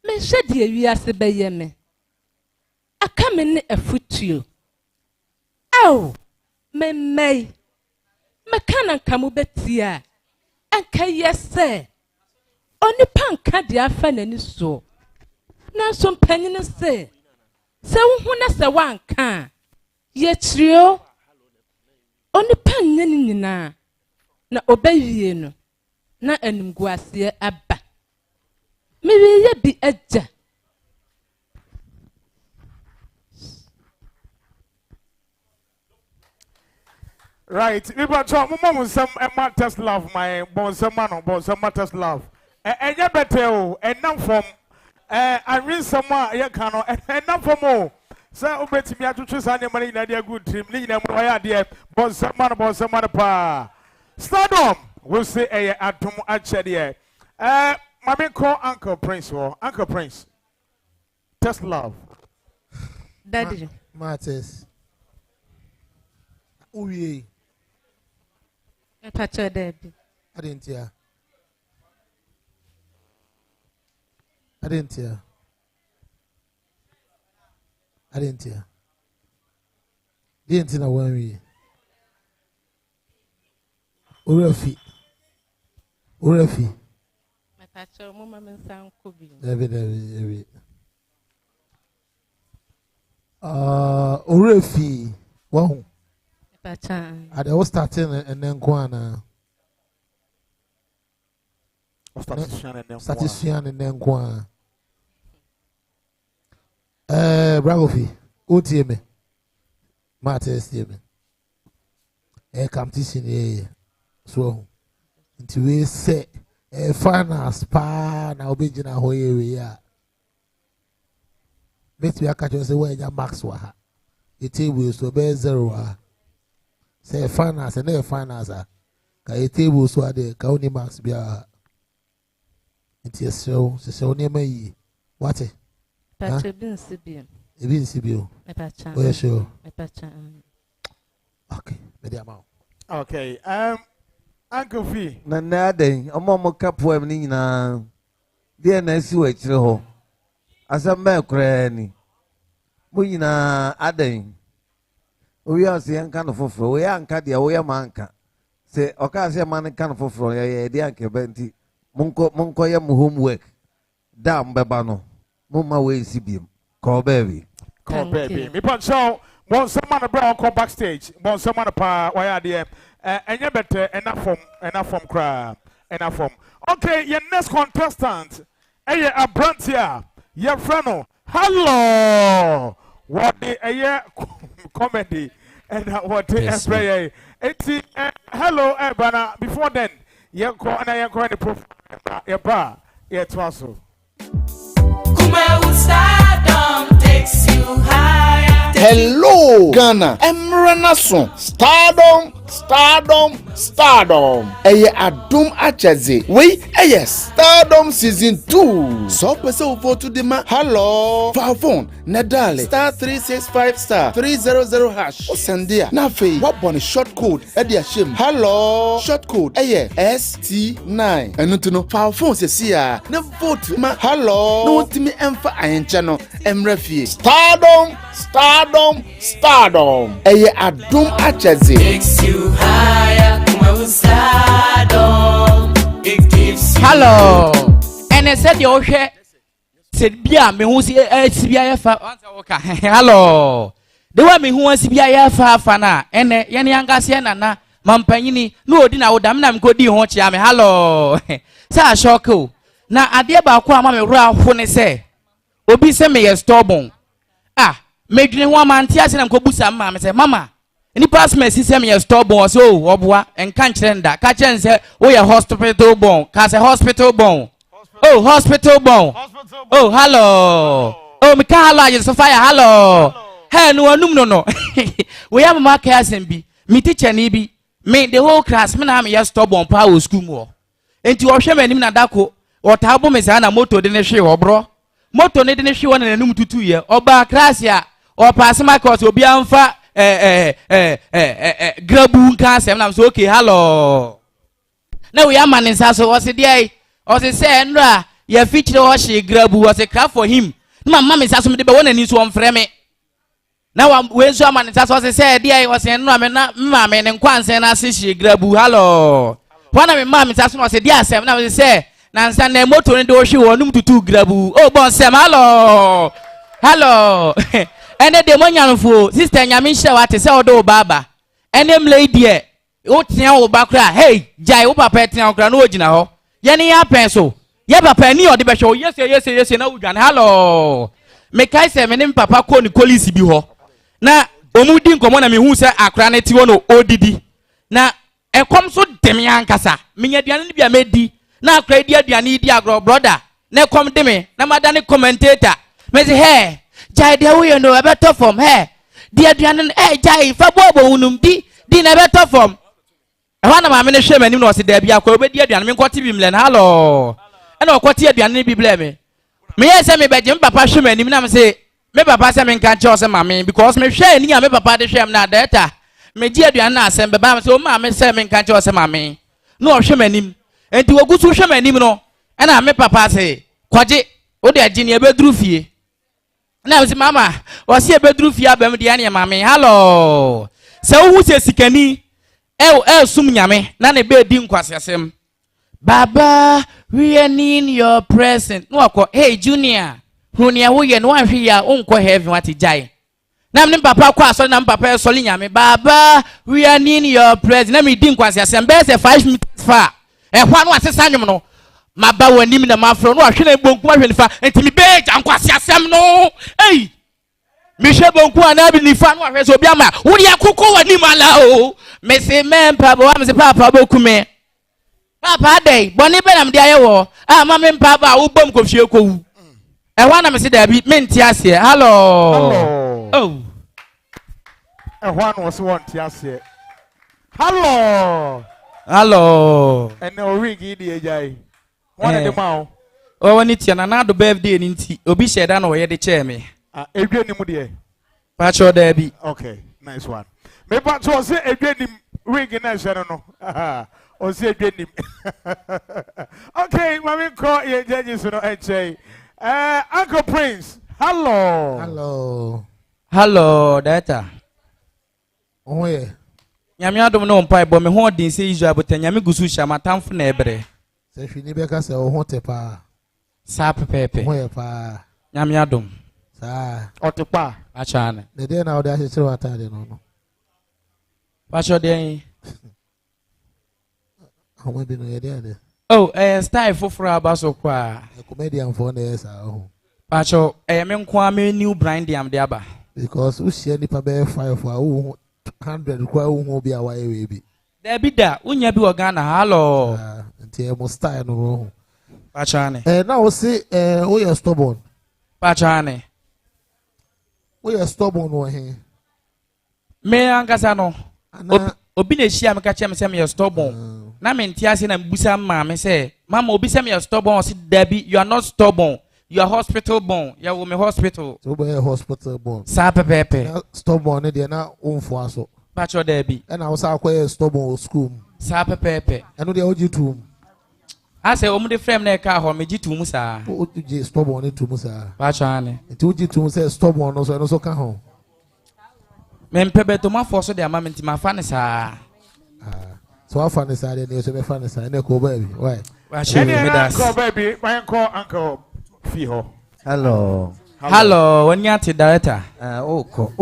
Me shed ye we as the bayame. I come in a foot to you. Oh, me can come betia. And can yes, sir. Only pan cadia fan any so. Now some penny say. So who knows the one can. Yet trio only pan na obey you na enguasia abba. Maybe ye be edger. Right, we want to move some matters love, my boss, man, boss, matters love. And you better, and now from I read some more, you can, and now for more. So, obey me to choose any money in a good team, leading them why dear, boss, man, pa. Stardom, we'll say a atom at Chedia. Mammy call Uncle Prince or Uncle Prince. Test love. Daddy. Matters. Uye. Pacha Daddy. I didn't hear. Didn't know when we. Urefi. My pacha, Mama, and Sam Kubi. Every. Urefi. Wow. Pacha. I was starting and then go on. Satisfaction and then go on. Bragofi. OTM. Matters, Stephen. Competition, so until we say a final spa now be in a whole area. Make me a catch us away your max wa. The table so be 0. Say finance and never finance. A table so the county max be a. It is so near me. What? Mepacha bin Sibium. Even Sibio. Mepacha. Oh, sure. Mepacha. Okay, maybe I'm out. Okay, Uncle V. Na day, omo kapo em ni na. Dia na si we kire ho. Asa me kra ni. Mo nyina adan. Owi ase yan kan foforo, we anka dia we manka. Se oka ase man kan foforo ye dia anka benti. Monko ye mo homework. Da mbeba no. Mo ma we sibiem. Call baby. Call baby. Me pancho. Want someone to bring come backstage. Want someone to pa why are there? And you better enough from crowd. Enough from. Okay, your next contestant. Hey, a brand here. Your friend. Hello. What the comedy and what the spray. Hello, Ebana. Before then, you call and I call the proof. Your bar. Yeah, twasso. Takes you higher. Hello, Ghana. Emrenason. Stardom. Eye Adum Achaze. We, yes. Stardom season 2. So person for to the man. Hello. Phone. Nadale. *365 *300 hash. Osendia. Nafe. What bonny short code. Edia shim. Hello. Short code. ST9. And to know. Phone se siya. Ne vote ma. Hello. No timi emfa ayen channel. Emrefi. Stardom. Eye Adum Achaze. Takes you higher. Stardom. It gives you. Hello. And I said your share. Said Bia me who see SBI fa. Hello. The one me who wants SBI fa na. And yani angasi na mampanyini no odi na odam na mkodi ho chia me. Hello. Sa shoko. Na ade ba ko ama me wura ho ne se. Obi se me ye stubborn. Me dwene ho amanti ase na mkobusa mama me se mama. Any pass me see me stubborn so obwa enka nkyere nda ka kyen se wo ye hospital born ka se hospital born oh hospital born oh hello oh me ka hello aje so fire hello hey no anum no we am ma ka asembi me teacher ni bi me the whole class me na me ye stubborn pa wo school mo enti wo hwe manim na dako wo taabo me sa na moto de ne hwe obro moto ne de ne hwe wona nanum tutu ye oba class ya o pass my course obi amfa grabu nka asem na so okay hello na we am man so was there was say nra ya feature was grabu was a craft for him mama me so me de be wona ni so omfre me na we so man so was say there was nra me na mama me ne nkwanse na se grabu hello wana me mama me so was there asem na we say na nsa na moto ne de wo hwe wonum tutu grabu oh bon sem hello ene de monyanfo sister nyame hye wate se odo baba enem lady e o tia wo bakra hey jai wo papa tia wo kra na ogina ho ye ne ya pen so ye papa ni ode be hwe yes na udwan hello me kai se me ne papa ko ni kolisi bi ho na omudi nkomo na me hu se akra na ti wo no odidi na ekom so dem yankasa me nya duane ni bia medi na akra di aduane di agro brother na ekom de me na madane commentator me say hey jai de we no better from here dia duane jai fa bobo unum di na better from e wana ma me ne hwe manim no se da bia kwa obedi aduane me nkoti bi mle na hallo e na okoti aduane bi ble me ye se me beje papa hwe manim na me se me papa se me nka che o se ma me because me hwe ni ya me papa de hwe na data me ji aduane na asem be ba me se o ma me se me nka che o se ma me no o hwe manim enti wogusu hwe manim no e na me papa se kwaje o de agini e beduru fie na we say mama o se bedru fie abam de ane mama hello se wo se sikani sum nyame na ne be di nkwasesem baba we need your presence no akọ hey junior hunia wo ye no ahwe ya onko heaven wati jai na me papa kwa so na papa so nyame baba we need your presence na me di nkwasesem be se 5 minutes fa hwa no asesa nwom no maba wanim na mafro no ahwe na bonku ahwe nifa entimi be jankwase asem no ei me hwe bonku ana bi nifa no ahwe so bi ama wo de akoko wanim ala o me se mempa bo am se papa boku me papa dey boni be na me de ayewo ma me mpa ba wo bom ko fie ko wu ehwa na me se da bi me nti ase hello oh ehwa no so won ti ase hello hello ene o ring idi ejai one of the mouth. Oh, when it's another birthday in Obi said, I know where the chair me. Adrian Mudia. Pacho Debbie. Okay, nice one. Me Pacho say Adrian ring in a channel. Or say Adrian. Okay, Mammy call your judges, Uncle Prince. Hello. Hello. Hello, Data. Oh, yeah. Yamia don't know, Pai, but me holding say Israel, but Yami Gususha, my town for nebre. Say, she never can say, oh, what a pa. Sap pepe. Where pa. Yamia dum. Sa. Or to pa. Achane. The day now, that's still what I don't know. Pacho de. How maybe no idea. Oh, style for Abaso qua. A comedian for this. Pacho, men kwame new brand the amdiaba. Because we see any pabe fire for 100 kwa who be away baby. There be that, unya be Ghana, hello. Until most style no. Pachane. Now see, we are stubborn. Pachane. We are stubborn one here. Me Ankasano. Obine shia me catch me say me stubborn. Na me ntia se na mbusa ma me say, Mama obi say me stubborn, say Debbie, you are not stubborn. You are hospital born. You are hospital. So be hospital born. Sa pepe. Stubborn dey na unfo aso. Pacho Debbie. And I was akwa stubborn school. Sa pepe. Eno dey oji tum. I say omu de frame na ka ho me ji tum sa. Oji stubborn tum sa. Pacho ane. Nti oji tum say stubborn no so eno so ka ho. Me mpebe to ma force de ama me nti ma fa ne sa. So I find this idea, you say, find this idea, baby. Why? Uncle baby, my uncle Fiho. Hello. Hello, when you director. Oko.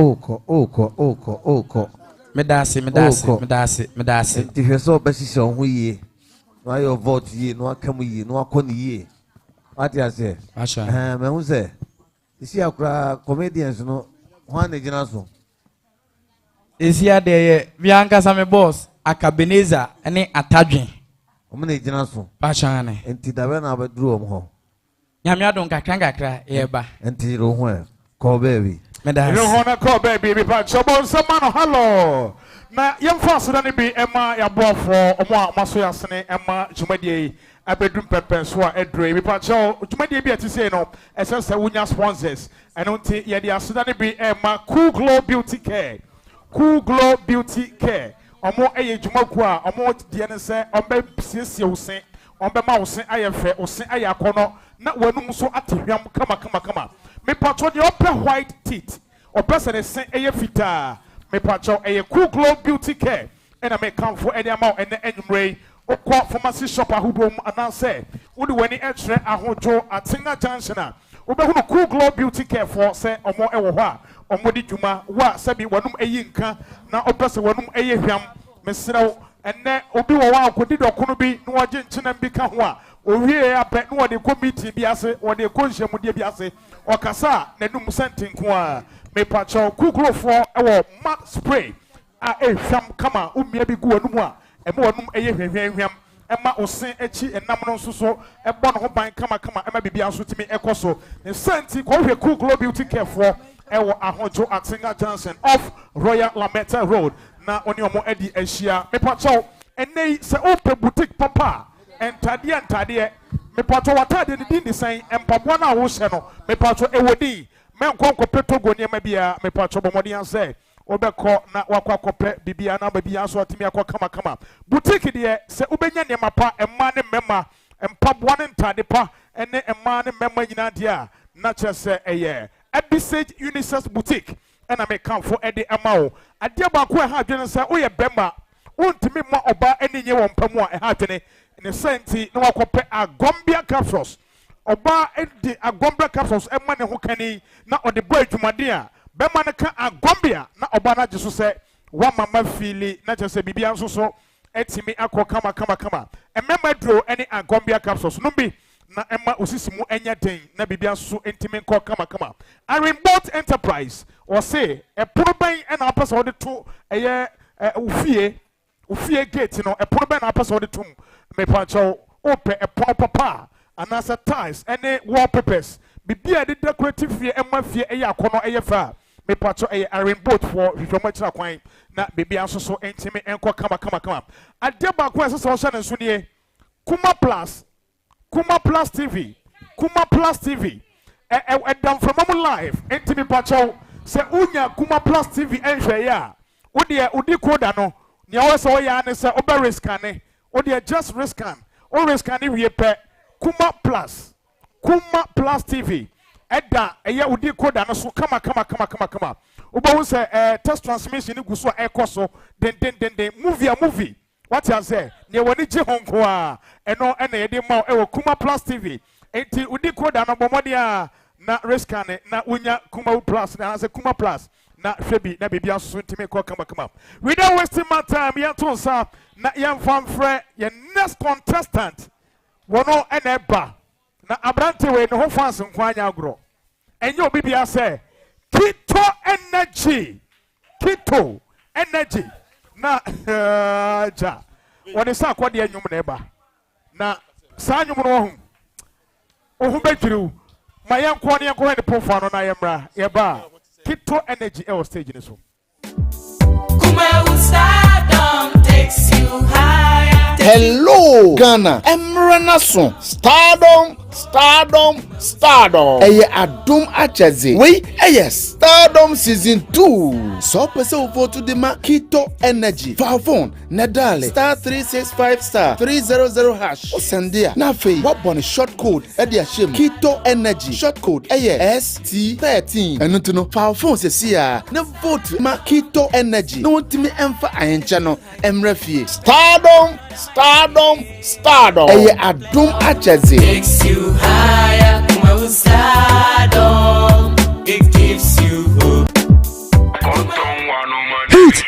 Medasi. If you saw Bessie on who ye, no, your vote ye, no, come ye, no, con ye. What you say? Asha. Who say? You see, our comedians, no, one agent. Is here the Bianca Same boss, Akabeneza, and Atadrin. Omne Janaso. Pachane. And Tidavana bedroom home. Yamia don't cry, eba. And Tido where? Call baby. You don't want to call baby, but Chabon Samano, hello. Now, young faster than it be Emma, your boy for Oma Masoyasane, Emma, Jumadi, a bedroom pepper, Swa, Edre, Pacho, Jumadi be to say no, as I say, we sponsors. I don't think Yadia Sudan be Emma, Cool Glow Beauty Care. Cool Glow Beauty Care. Omo eye jumakwa omo die ne se ombe siesie osen ombe ma osen ayefe osen ayakono na wanum so atehwam kama me patcho de ope white teeth opese ne sen eye fita me patcho eye Cool Glow Beauty Care ena me kamfo ene ama ene enumrei okwa pharmacy shop ahudom ananse wodi wani etre ahojo atenga junction a obehu Cool Glow Beauty Care for se omo ewo ho a omodi dwuma wa sabi wanum eyi nka na opese wanum eye hwam mesrew enne obi wo wa akodi dokono bi na waje nkyena bi ka ho a owie ape na wode committee bi ase wode konhyiamudie bi ase okasa na num sentenko a me pacho kukrofo ewo mat spray a ehwam kama umia bi gu wanum a ema wanum eye hwehwehwam ema osen echi enam no nso so ebo no ho ban kama ema bibia so timi ekoso ne senti ko hwe Cool Glow Beauty Care for ewo ahojo Atinga Johnson off Royal Lametta Road na oni omo edi ehia me pacho enei se open boutique papa entade me pacho watade ni din design empabo na wo hye no me pacho ewodi me nkonko petogo niema bia me pacho bomodi anse obekọ na wakwakope bibia na bibia so atimi akọ kama boutique de se ubenya niema pa emma ne memma empabo ne ntade pa ene emma ne memma nyina de a na chese eye Ebisage Unisex Boutique and I make come for Eddie Amao. I dear Bakwa Hadron say, oh, yeah, Bemba, won't me more about any year on Pamwa and Hatene in the same no compare a Gombia capsules. Oba Eddie a Gombia capsules and money who can he not on the boy to my dear. Bemanaka a Gombia, not Obana just say, one mama feely, not just a Bibian so, Etimi Ako kama. And member draw any a Gombia capsules. Numbi. Na emma osisimu enya den na bibia so entime nko kama Iron Boat Enterprise or say e proban e na apasa ode to eye ufie gate no e proban na apasa ode tum me pacho ope e papa anasa tiles any wallpapers bibia de decorative fie emma fie eye akono eye fa me pacho eye Iron Boat for hwomachira kwan na bibia so entime nko kama ade ba kwa so so hye ne so ne Kuma Plus TV, Kuma Plus TV. Done from Mama Live. Enti pacho. Se unya Kuma Plus TV enhwe ya. Udi koda no. Ni always ya ne se oba riskane. Odi just riskan. O riskane wie pe Kuma Plus. Kuma Plus TV. Eda eye udi koda no so kama. Uba hu se test transmission ni guso ekoso den movie. What you say? Ni woni je honko a eno ena ye de ma e wo Kuma Plus TV. Enti udi koda no bomode a na riskane na unya Kuma Plus na say Kuma Plus. Na Shebi na bibia so ntimi ko kama. We don't waste my time. Ya to sa na yam fan frɛ your next contestant. Wono eneba. Na abrante we no ho fans nkwanya agro. Enye obi bia say Kito energy. Na ja. Woni sa kwade anyum na eba. Na sa anyum no ho. Ohu betwiru. Ma yanko ne yanko ne pofa no na yemra. Yeba. Kito energy our stage in this one. Stardom takes you higher. Hello, Ghana. Emranason. Stardom. Eye Adum Achaze. We, yes. Stardom Season 2. So, person for to the Kito Energy. Phone. Nadale. *365 *300 hash. Osendia. Nafe. What bonus short code? Edia Shim. Kito Energy. Short code. ST13. And to know. Phone says here. Ne vote. Ma Kito Energy. No one to me emfa ayen channel. Emrefie. Stardom. Eye Adum Achaze. Takes you higher, Kuma Stardom. It gives you hope. Hit.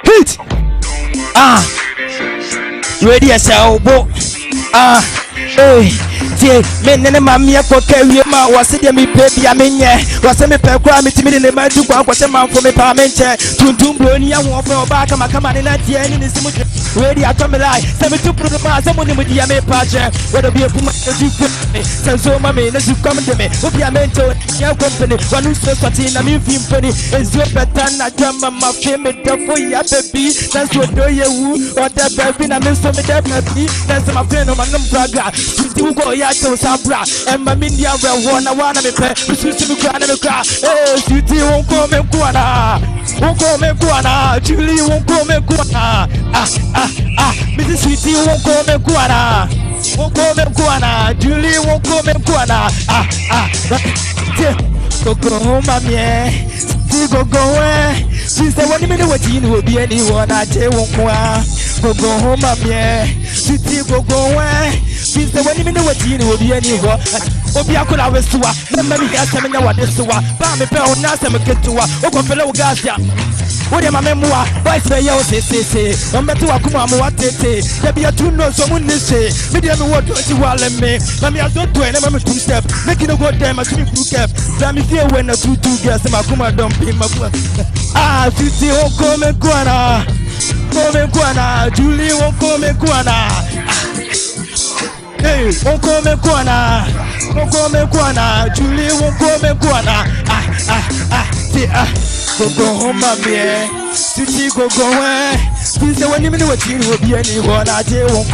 Hit. Ready as hell, bo. Hey. Men and mammy for carry ma was it me baby I mean was me per crime to me in the magic one was a man for me parliament to brony and walk for back come on in at the end in the cemetery ready I come alive 72 put the mass someone with the ame patch whether be a woman as you put me send so my man as you come to me will be a mentor your company one who's so starting I mean penny is your better not drama my family for ya baby that's what do you or that baby I miss some baby that's my friend of my number you go ya to sabra and my media well one me pay we me cry eh city won't come kuana Julie won't come kuana Mrs. City won't come kuana Julie won't come kuana go home mamie go away sister 1 minute what you will be anyone I tell won't go home mamie city go away sister 1 minute what you will be anyone obi akula wesuwa na me ya semenya wadesuwa ba me pe ona sem ketuwa okofele ugasia wode ma memua boys be yo se ombetu akuma mo watete ya bia tu no so munise me dia me wodo ti wale me na me adoto ene ma me 2 step make you no go there ma me full cap na me fear when na 2 girls ma kuma don pay ma city o come kuana Julie won't come kuana hey won't come kuana Julie won't come kuana go home mamie city go away sister 1 minute what you will be anyone I tell won't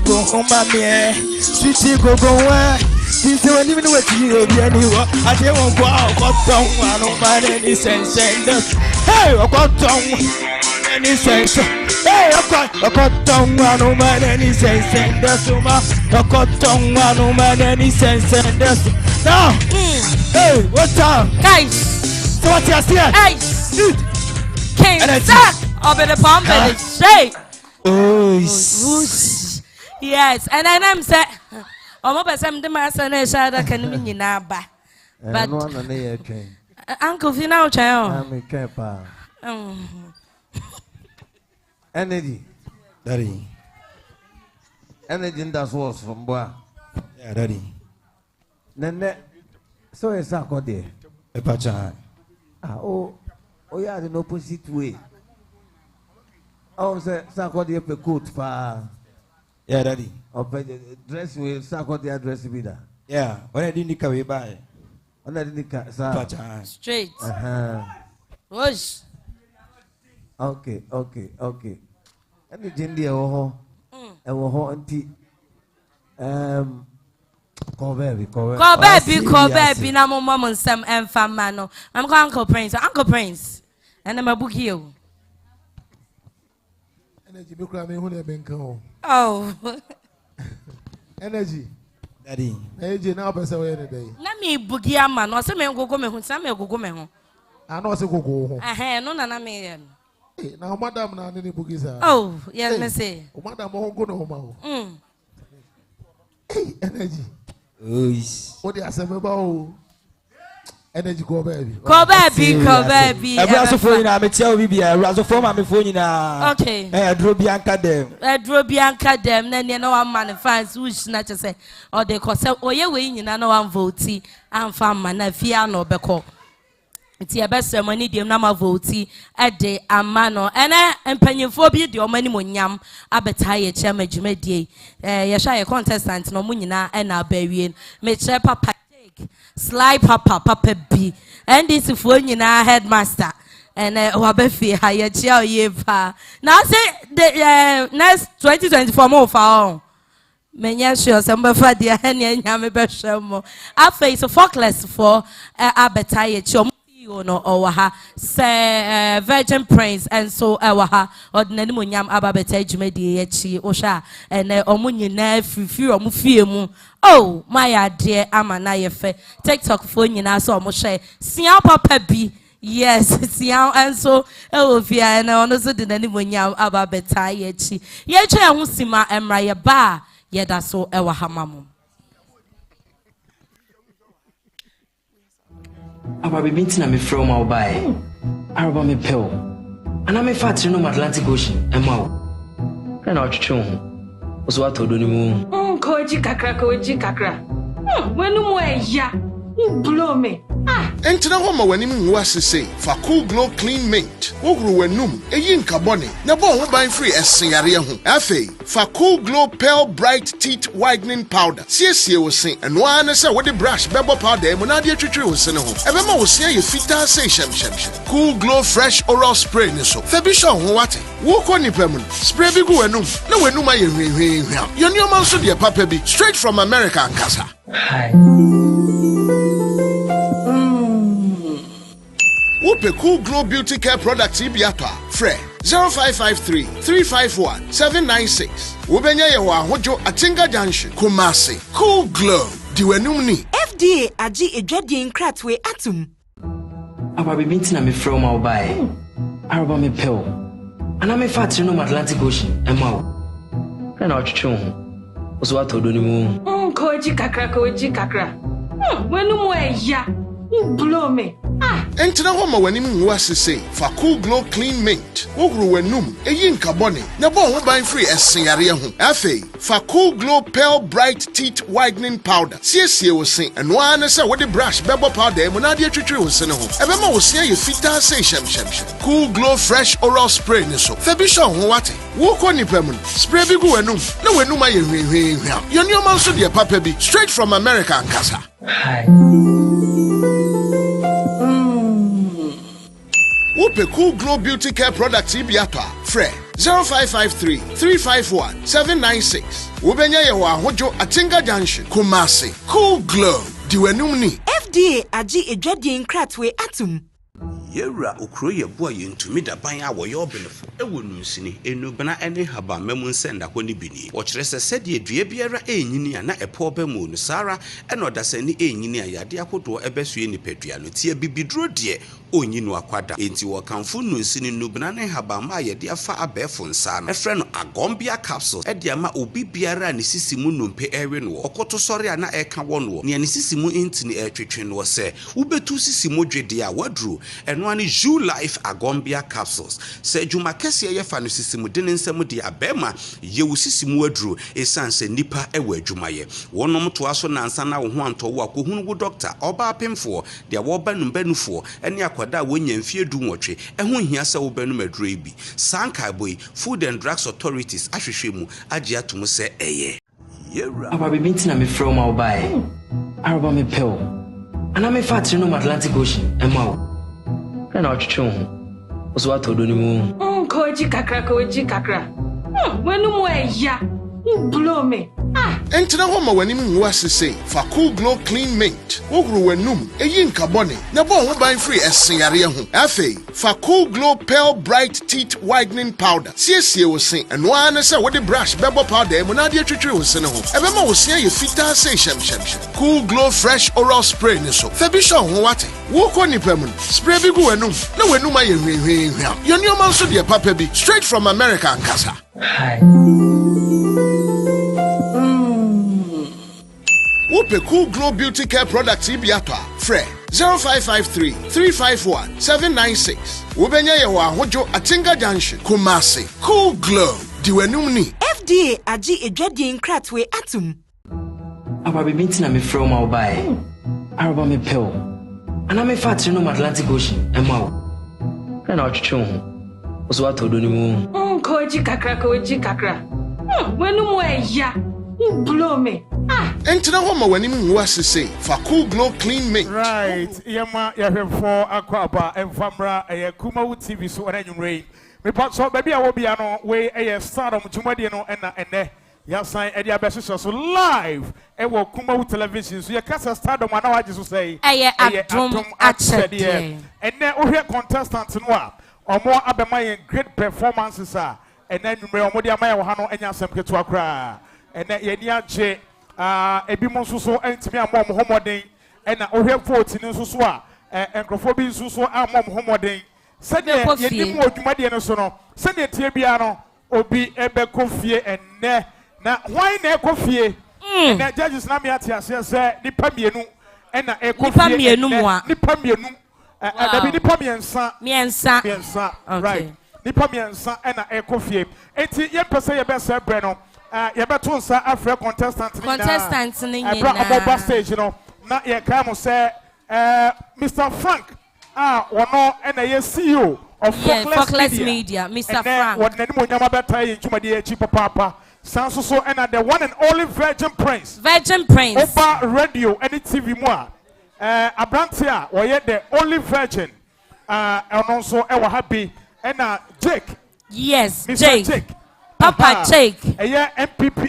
go home mamie city go away sister 1 minute what you will be anyone I tell won't go down I don't mind any sense hey I got down any sense hey I got down I don't mind any sense and that's I got down I don't mind any sense and that's now hey what's up guys so what you see hey King Zach up in the pump and shake yes and then I'm set I'm up as I'm the master and I can mean you now but Uncle Fina child I'm a camper energy daddy energy that's was from boy yeah daddy then so it's a good day oh yeah the opposite way oh say sakodi pe coat pa yeah daddy dress we sakodi address be that yeah when I didn't carry by when I didn't sa straight okay and the gender oh ɛwɔ hɔ nti call baby na mo mom nsɛm ɛmfa ma no I'm called Uncle Prince and I'm a book here. Energy be cry me hu na be nka o. Oh. Energy. Daddy. Energy na person we any day. Na me bugi ama no se me gogo me hu, se me gogo me hu. Ana se gogo ho. No na me ye no. Eh, na madam na ne bugi sa. Oh, yes me say. O madam ho go no ho ma ho. Hey, Energy. What the asem ba o. Energy call baby. Abrazo phone na me tell we bia abrazo phone ma me phone na. Okay. Adro bianca dem na ne no man fans wish na che say o de ko say oye we nyina na wan vote amfa ma na fia na obekọ. Ti ebesem ani dem na ma vote e de ama no ene empanyimfo bi de o mani monyam abeta ye che madwumadie ye sha ye contestant no mo nyina e na abawie me che papa Sly Papa B and this for nyina headmaster and wabefi ha ye chia ye pa now say the next 2024 more for menya sure some fa dia ene nyame be hwemo afa so focus for abeta ye chia no owaha say Virgin Prince and so owaha ordinary monyam ababeta adwumadi ye chi ohwa ene omunyina fifi omufie mu. Oh, my dear Amana Yefe. TikTok phone na so mo share. Sian papa bi. Yes, sian and so Elvia and ono so de nani monyam aba beta ye chi. Ye che hu sima emra ye ba ye da so ewa hamamu. Aba bibinti na me from ma obae. Araba me pel. Ana me fatri no Atlantic Ocean ema wo. Na otwetwe ho. Oso atodo ni mu. Koji kakra. Wenu mo eya. Blow me. Entina ho ma wani mu asese fa Cool Glow Clean Mint. Woguru wenum eyi nkabone na bo ho ban free esenyare ho. Afei fa Cool Glow Pearl Bright Teeth Whitening Powder. Siesie wo sen eno ana se wo de brush bebo powder mo na de twetwe wo sen ho. Ebe ma wo sen ye fita se shem. Cool Glow Fresh Oral Spray ni so. Fa bi sho ho wate. Wo ko nipa mu spray bi gu wenum na wenum aye hwehwehwa. Yo ni o man so de papa bi straight from America ankasa. Hi. Whoop Cool Glow Beauty Care Products Ibiatwa. Fre 0553 351 796. Wubenya yewa hojo Atinga Junction. Kumasi. Cool Glow. Diwenumni. FDA aji edwadi nkratwe atum. Aba bibinti na me from ma obae. Araba me pel. Ana me fatri no Atlantic Ocean ema wo. Na otwetwe ho. Oso atodo ni mu. Koji kakra. Wenu mo eya. Blow me. Entina ho ma wani mu asese fa Cool Glow Clean Mint. Woguru wenum eyi nkabone na bo ho ban free esenyare ho. Afei fa Cool Glow Pearl Bright Teeth Whitening Powder. Siesie wo sen eno ana se wo de brush bebo powder mo na de twetwe wo sen ho. Ebe ma wo sen ye fita se shem. Cool Glow Fresh Oral Spray ni so. Fa bi sho ho wate. Wo ko nipa mu spray bi gu wenum na wenum aye hwehwehwa. Yo ni o man so de papa bi straight from America ankasa. Hi. Whoop Cool Glow Beauty Care Products Ibiatwa. Fre 0553 351 796. Wubenya yewa hojo Atinga Junction. Kumasi. Cool Glow. Diwenumni. FDA aji edwadi nkratwe atum. Yewura okro yebo yentumi da ban a wo yo benefo ewo nunsini enubana ene haba memu nsenda ko ni bini wo kire se de dua biara enyini na epo ba mu no sara eno dasani enyini a yade akodo ebesue ni padua no tie bibidro de onyinu akwada enti wo kanfo nunsini nubana ne haba ma yade afa abefo nsa no efre no agombia capsule e de ama obi biara ne sisimu numpe ewe no okoto sori a na eka wo no ne ne sisimu intini etwetwe no se ubetu sisimu dwede a wadru eno ani Ju Life Agombia capsules se juma kese ye fa no sisimu de nsem de abema ye wo sisimu aduru esanse nipa ewa adwuma ye wonom to aso nansa na wo ho anto wo akohunu wo doctor oba apemfo de wo banum banufo ene akwada wonya mfie du nwotwe eho hia se wo banum aduru ebi sankai boy Food and Drugs Authorities ahwehwemu age atum se eye yewura aba bibinti na me from ma obae araba me pel ana me fatri no Atlantic Ocean ema wo na otwetwe ho oso atodo ni mu Koji kakra. Wenu mo eya. blow me. Entina ho ma w'anim nwu asese fa Cool Glow Clean Mint. Woguru w'anum eyi nkabone na bo ho ban free esenyare ho. Afei, fa Cool Glow Pearl Bright Teeth Whitening Powder. Siesie wo sen eno ana se wo de brush bebo powder mu na de twetwe wo sen ho. Ebe ma wo sen ye fita se hyem. Cool Glow Fresh Oral Spray ni so. Fa bi sho ho wate. Wo ko nipa mu. Spray bi gu w'anum. Na w'anum aye hwehwehwehwa. Yo ni o man so de papa bi straight from America and Kasa. Hi. Whoop Cool Glow Beauty Care Products Ibiatwa. Fred 0553 351 796. Wubenya yewa hojo Atinga Junction. Kumasi. Cool Glow. Diwenumni. FDA aji edwadi nkratwe atum. Aba bibinti na me from my buy. Araba me pill. Ana me fat no Atlantic Ocean. Emma wo. Na otwetwe ho. Oso atodo ni mu. Koji kakra. Wenu mo eya. Blow me. Entina ho ma w'anim nwu asese fa Cool Glow Clean Mint. Right. Yema yahwefo akwaba emfamra Kumawu TV so na nwumrei. Me patso baby a wo bia no we stardom tumade no na ene yasan e dia besoso so live e wo Kumawu television so ye kasa stardom ana waje so say adom achede. Ene ohwe contestant no a omo abema ye great performances a ene nwumrei omo dia maya wo ha no enya asem keto akra. Ene ye ni age ebi mo so entimi amom homoden ena ohwe vote ni so a enkrofo bi so amom homoden sede ye ni mo odwumade no so no sede tie bia no obi ebe kofie enne na hwan na ekofie na judges na me atiase se nipa mienu ena ekofie nipa mienu da bi nipa miensa right nipa miensa ena ekofie enti ye pese ye be se bre no ye beto nsa afre contestant ni nyina abba stage no na ye ka mo say Mr. Frank wono na ye CEO of Focus Media Mr. Frank wonani mo nyama beta ye ntwumade ye chi papa sanso so na the one and only Virgin Prince Oba radio any TV mu Abrante a wo the only virgin ono so e wo happy na Jake yes Mr. Jake Papa Jake MPP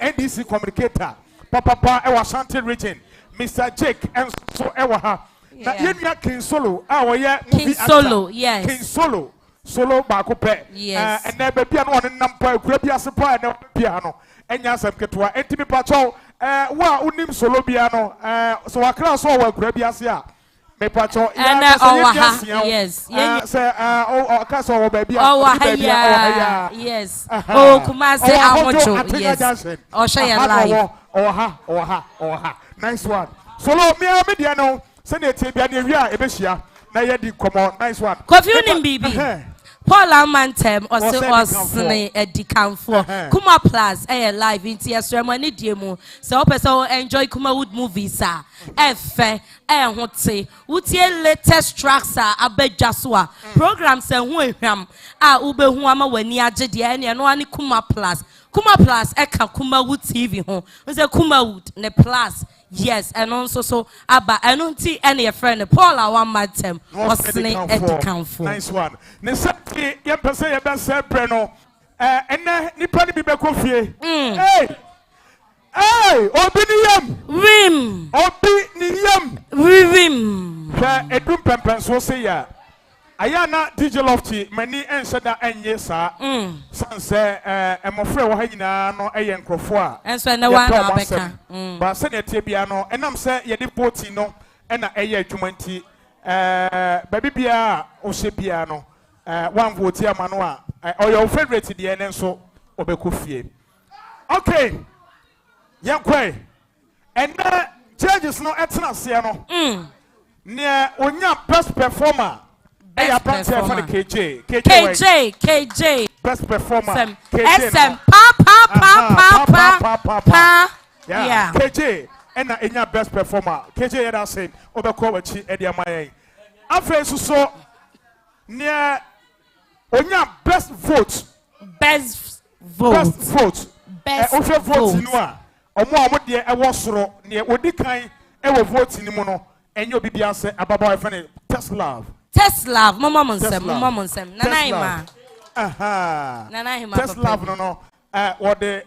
NDC communicator Papa Ewa Shanti region Mr. Jake and so Ewa ha na yenya King Solo movie Solo yes King Solo baako pe yes and na bia no on nampa kura bia sepa na bia no enya asem ketwa entimi pacho wa unim Solo bia no so wakra so wa kura bia se a mepacho yes say kaso wo baby yes Kumasi ahocho yes share live oha nice one Solo me dia no say na tie bia na wi a ebehia na ye di komo nice one Kofi unim bibi Paul Amantem osne edikanfo Kuma Plus live inti yesremo ani diemu se opese enjoy Kumawood movies efe hote utie latest tracks abedwa so a programs hu ehwam ubehu ama wani agede ene no ani Kuma Plus eka Kumawood TV ho say Kumawood ne plus yes and also so aba enunti ene your friend Paul Amantem osne edikanfo nice one ne say ye pese ye be say bre no ene nipa ni bi be kofie hey obi ni yam rim hwa edum pempen so say ya ayana DJ Lofty mani enshada enye sa sanse emofre wo ha nyina no eye nkrofo a enso na wa na beka ba se na tie bia no enam se ye de voting no ena eye adwuma nti baby bia o hye bia no one vote ama no a your favorite de ene nso obekofie okay yankwe ena judges no etna se no ne onya best performer Best performer KJ best performer KJ SM pa yeah KJ ena enya best performer KJ yada say obekọ wachi e dia mayen afa so ne onya best vote ofre vote no a omo de e wo soro ne odi kan e wo vote ni mu no enye obi bia se ababa e fane Tesla mama monsem Nanaima Tesla no What the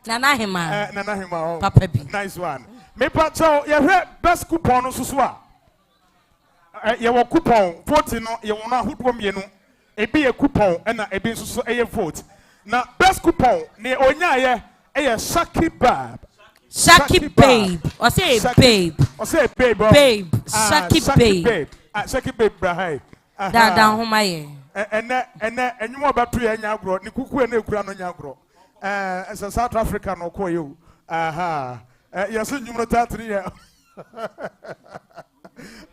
Nana Hima. Nana Hima. Papa B. Nice one. Me pacho, you have best coupon susua. You were coupon, voting, you will not hook you know. A be a coupon and a be so a vote. Now, best coupon, near Onya, a Shaki Bab. Shaki babe. Or say babe. Or say babe. Babe. Shaki babe. Shaki babe, Brahay. Down home, I and you know about 3 years ago, Nikuku and Ukrano Yagro. As a South African or Koyu. Aha. Yes, you know that 3 years.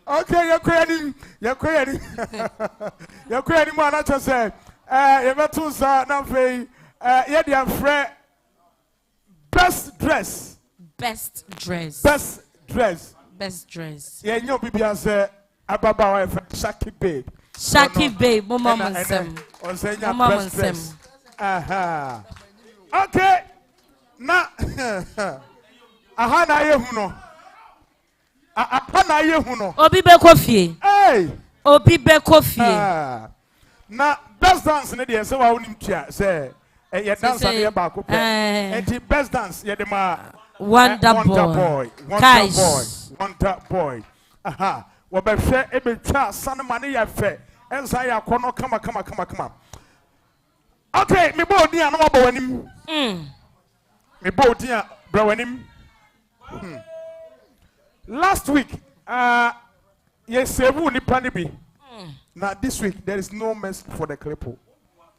Okay, you're creating. You're creating more. I just said, you're not too sad. Now, yeah, they are friend. Best dress. Best dress. Best dress. Best dress. Yeah, you know, people are saying, Ababa wife, Shaki babe. Shaki babe, Mama Sam. On saying your best dress. Aha. Okay. Now, aha na ye huno. Aha na ye huno. Obi be coffee. Hey. Obi be coffee. Na best dance ne de say wa wonim tia say ye dance na ye ba ko pe. Enti best dance ye de ma Wonder boy. Aha. Wo be hwe e be twa sanema ne ye fe. Ensa ya kono kama. Okay, me bo di an wo ba wanim. Me bo di an bra wanim. Last week, yes, nipa ni bi. Now this week there is no mercy for the cripple.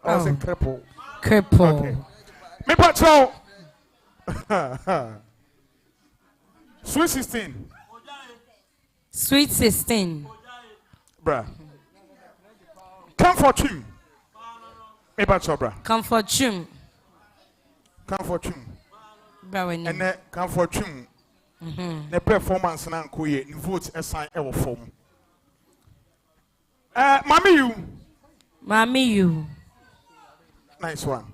I was a cripple. Okay. Me patrol. Sweet 16. Sweet 16. Bruh. Come for tune. Me patrol, bruh. Come for tune. And then come for tune. The performance na nkoye ni vote assign e wo form. Mommy you. Nice one.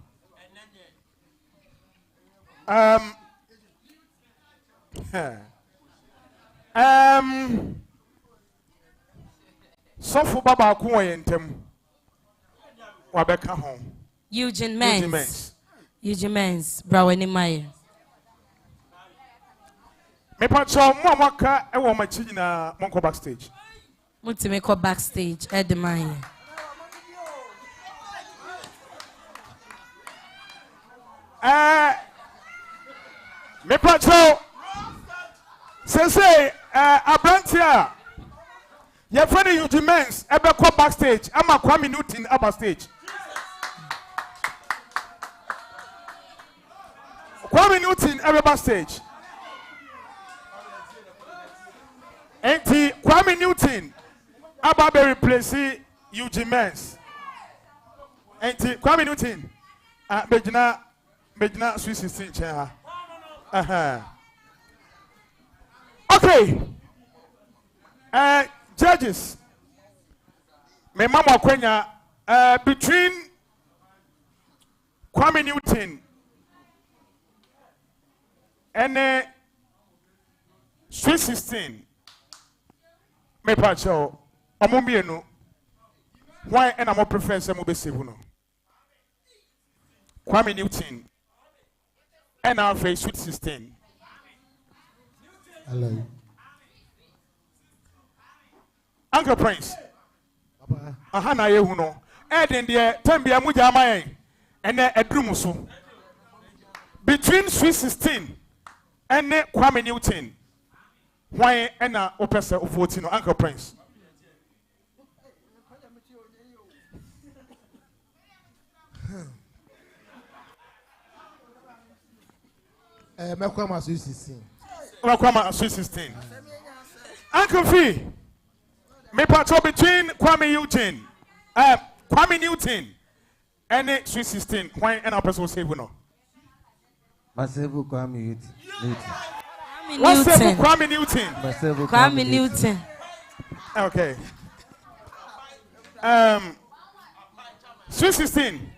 So for baba ku yentem. Wa beka ho. Eugene Mens. Brawani Mayer. Me pacho mo amaka e wo machi na monko backstage. Muti me ko backstage e de man. Me pacho say abrantia ye fani Eugene Mens e be ko backstage ama Kwame Newton backstage. Kwame Newton e be backstage. Enti Kwame Newton ababe replace Eugene Mens. Enti Kwame Newton Bejina Sweet 16 chair. Okay. Judges. Me mama kwenya between Kwame Newton and Sweet 16. Me pacho omumienu why and I'm prefer some be save no Kwame Newton and our face Sweet 16. Hello. Uncle Prince. Aha na ye hu no. Eden de tambia mu jama and edrum so. Between Sweet 16 and Kwame Newton. Why and opesa voting no Uncle Prince. Mekwama Sweet 16. Mekwama Sweet 16. Uncle Fee. Me patrol between Kwame Newton and Sweet 16. Why and opesa save no. Masevu Kwame Newton. What's up, Kwame Newton? Kwame Newton. Okay. Sweet 16.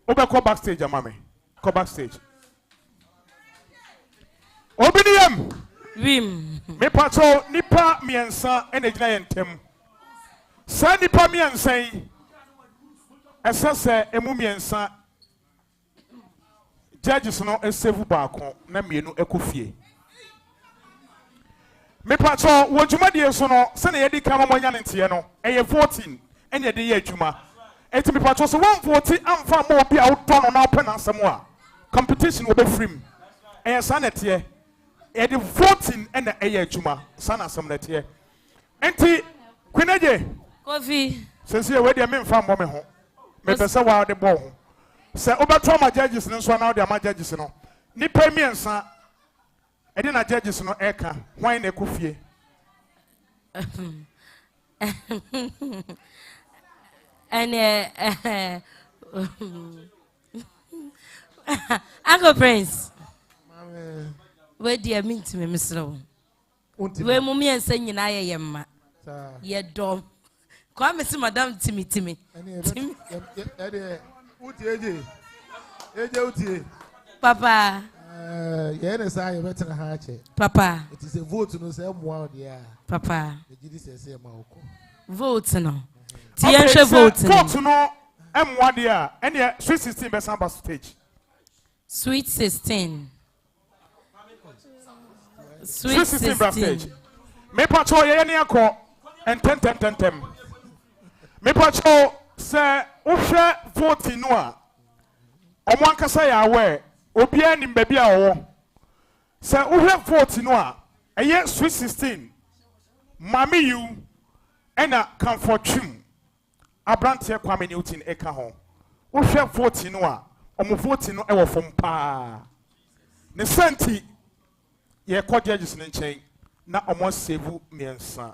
Oba call backstage, mami. Call backstage. Obiniyam. Wim. Me patrol nipa miensa ene gina yentem. Sa nipa miensa yi. Esa se emu miensa judges no esevu baako na mienu ekofie me pacho wo dwumadie so no se na yedi kama monya ne ntie no eye 14 enya de ye adwuma enti me pacho so 140 amfa ma obi a wotɔ no na open ansɛm a competition wo be free eye sanete eye 14 ena eye adwuma sana asɛm nete enti kwenaje Kofi sense we de me mfa mbɔ me ho me pese wa de bɔ ho se obeto ma judges no so na de ma judges no ni pemiensa edi na judges no eka hwan na ekofie and Uncle Prince where dear mean to me Mr. We mumiensa nyina ye yemma ye dom kwa me si madam Timmy Papa. Papa. It is a vote no say mo there. Papa. Vote no. Tienche vote no. Vote no M1 there. Any Sweet 16 be samba stage. Sweet 16. Sweet 16 stage. Me pacho ye ne akọ and 10. Me pacho say ohwe vote no a omo ankasa ya we obi ani mbabi a wo say ohwe vote no a eye Sweet 16 mami you ena comfort twum abrante Kwame Newton eka ho ohwe vote no a omo vote no e wo fom pa ne senti ye ko judges ne nchen na omo save miensa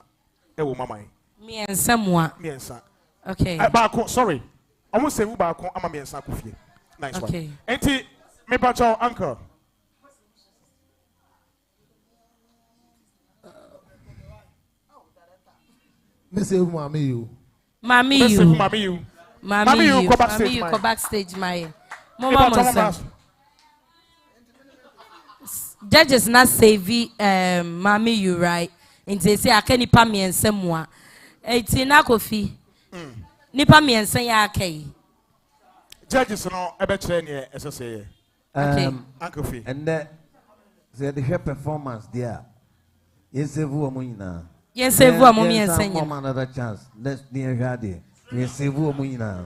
e wo mamai miensa moa miensa okay baako sorry omo save baako ama miensa kofie nice okay. One enti me pacho uncle Mami you go backstage my mama judges not save mami you right nti say akani pa miensa moa enti na Kofi nipa miensa ya akai judges no ebe kire ne esese okay Uncle Fee and that the performance there yes evu omo nyina yes evu omo miensa nyina another chance let's near hade yes evu omo nyina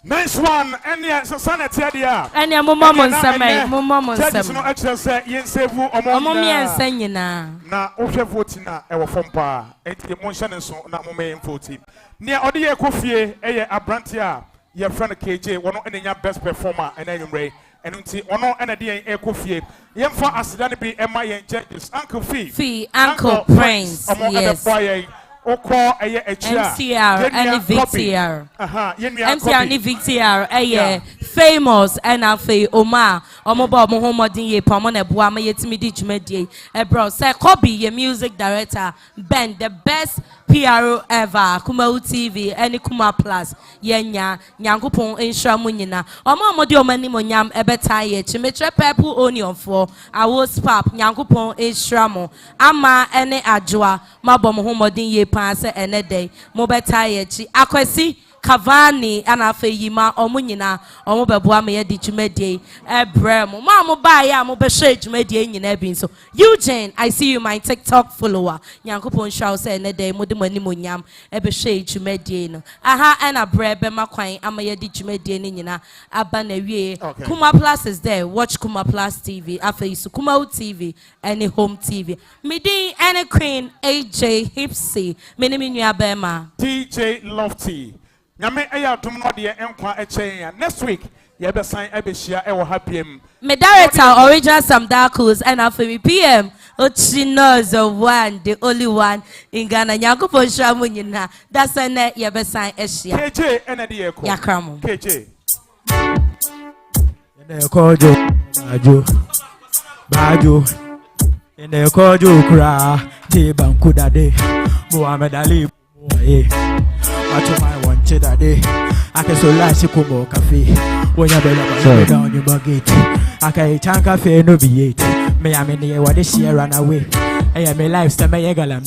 nice one and so sanity there and ya mama nsama judges no actually say yes evu omo miensa nyina na ohwe vote na e wo fom pa enti mo hye ne so na mo me vote ne ode ye kofie eye abrante a your friend KJ wono enenya best performer and enumre enunti ono ena de en ekofie yemfa asidane bi ema yen judges Uncle Fee Uncle Prince yes oko eye echia MCR and VTR MCR and VTR eye famous and afi Omar omoba omo homodin ye pa mo na bua ma yetimi di dwumadie bro say Kobe ye music director Ben the best PRO ever Kumau TV any Kuma Plus yenya nyankopon ensura mu nyina omodi omani monyam ebeta ye chimetre purple onion for awo spap nyankopon ensura mo ama ene adwoa mabom homodin ye pa se ene day mo beta ye chi akwasi Cavani and Afeyima Omunina Omobabua me di Jumedi Ebrem Mamma Baya Mobeshe Jumedi in Ebin. So Eugene, I see you my TikTok follower. Yankupon shall say a day Mudimani Munyam Ebeshe Jumediano. Aha and a bread Bemaquine Amaya di Jumedianina Abanewe. Kuma Plus is there. Watch Kuma Plus TV. After Kuma TV any home TV. Midi and a queen AJ Hipsy. Miniminia Bema. DJ Lofty. Nyame eya dum no de enkwa echen next week ye be sign ebehia e wo happy me director original Sam Darkus and after PM Ochino's the one the only one in Ghana Yakupon Shamu nyina that's when ye be sign ehia KJ ene de ekọ yakram KJ ene ekojo bajo ene ekojo kura ti bankuda de Muhammad Ali boye Macho my one cheddar day. I can so like Sikumo cafe. When you better down your bucket. I can eat cafe no be it. May I mean what this year run away. I am a lifestyle, my galam.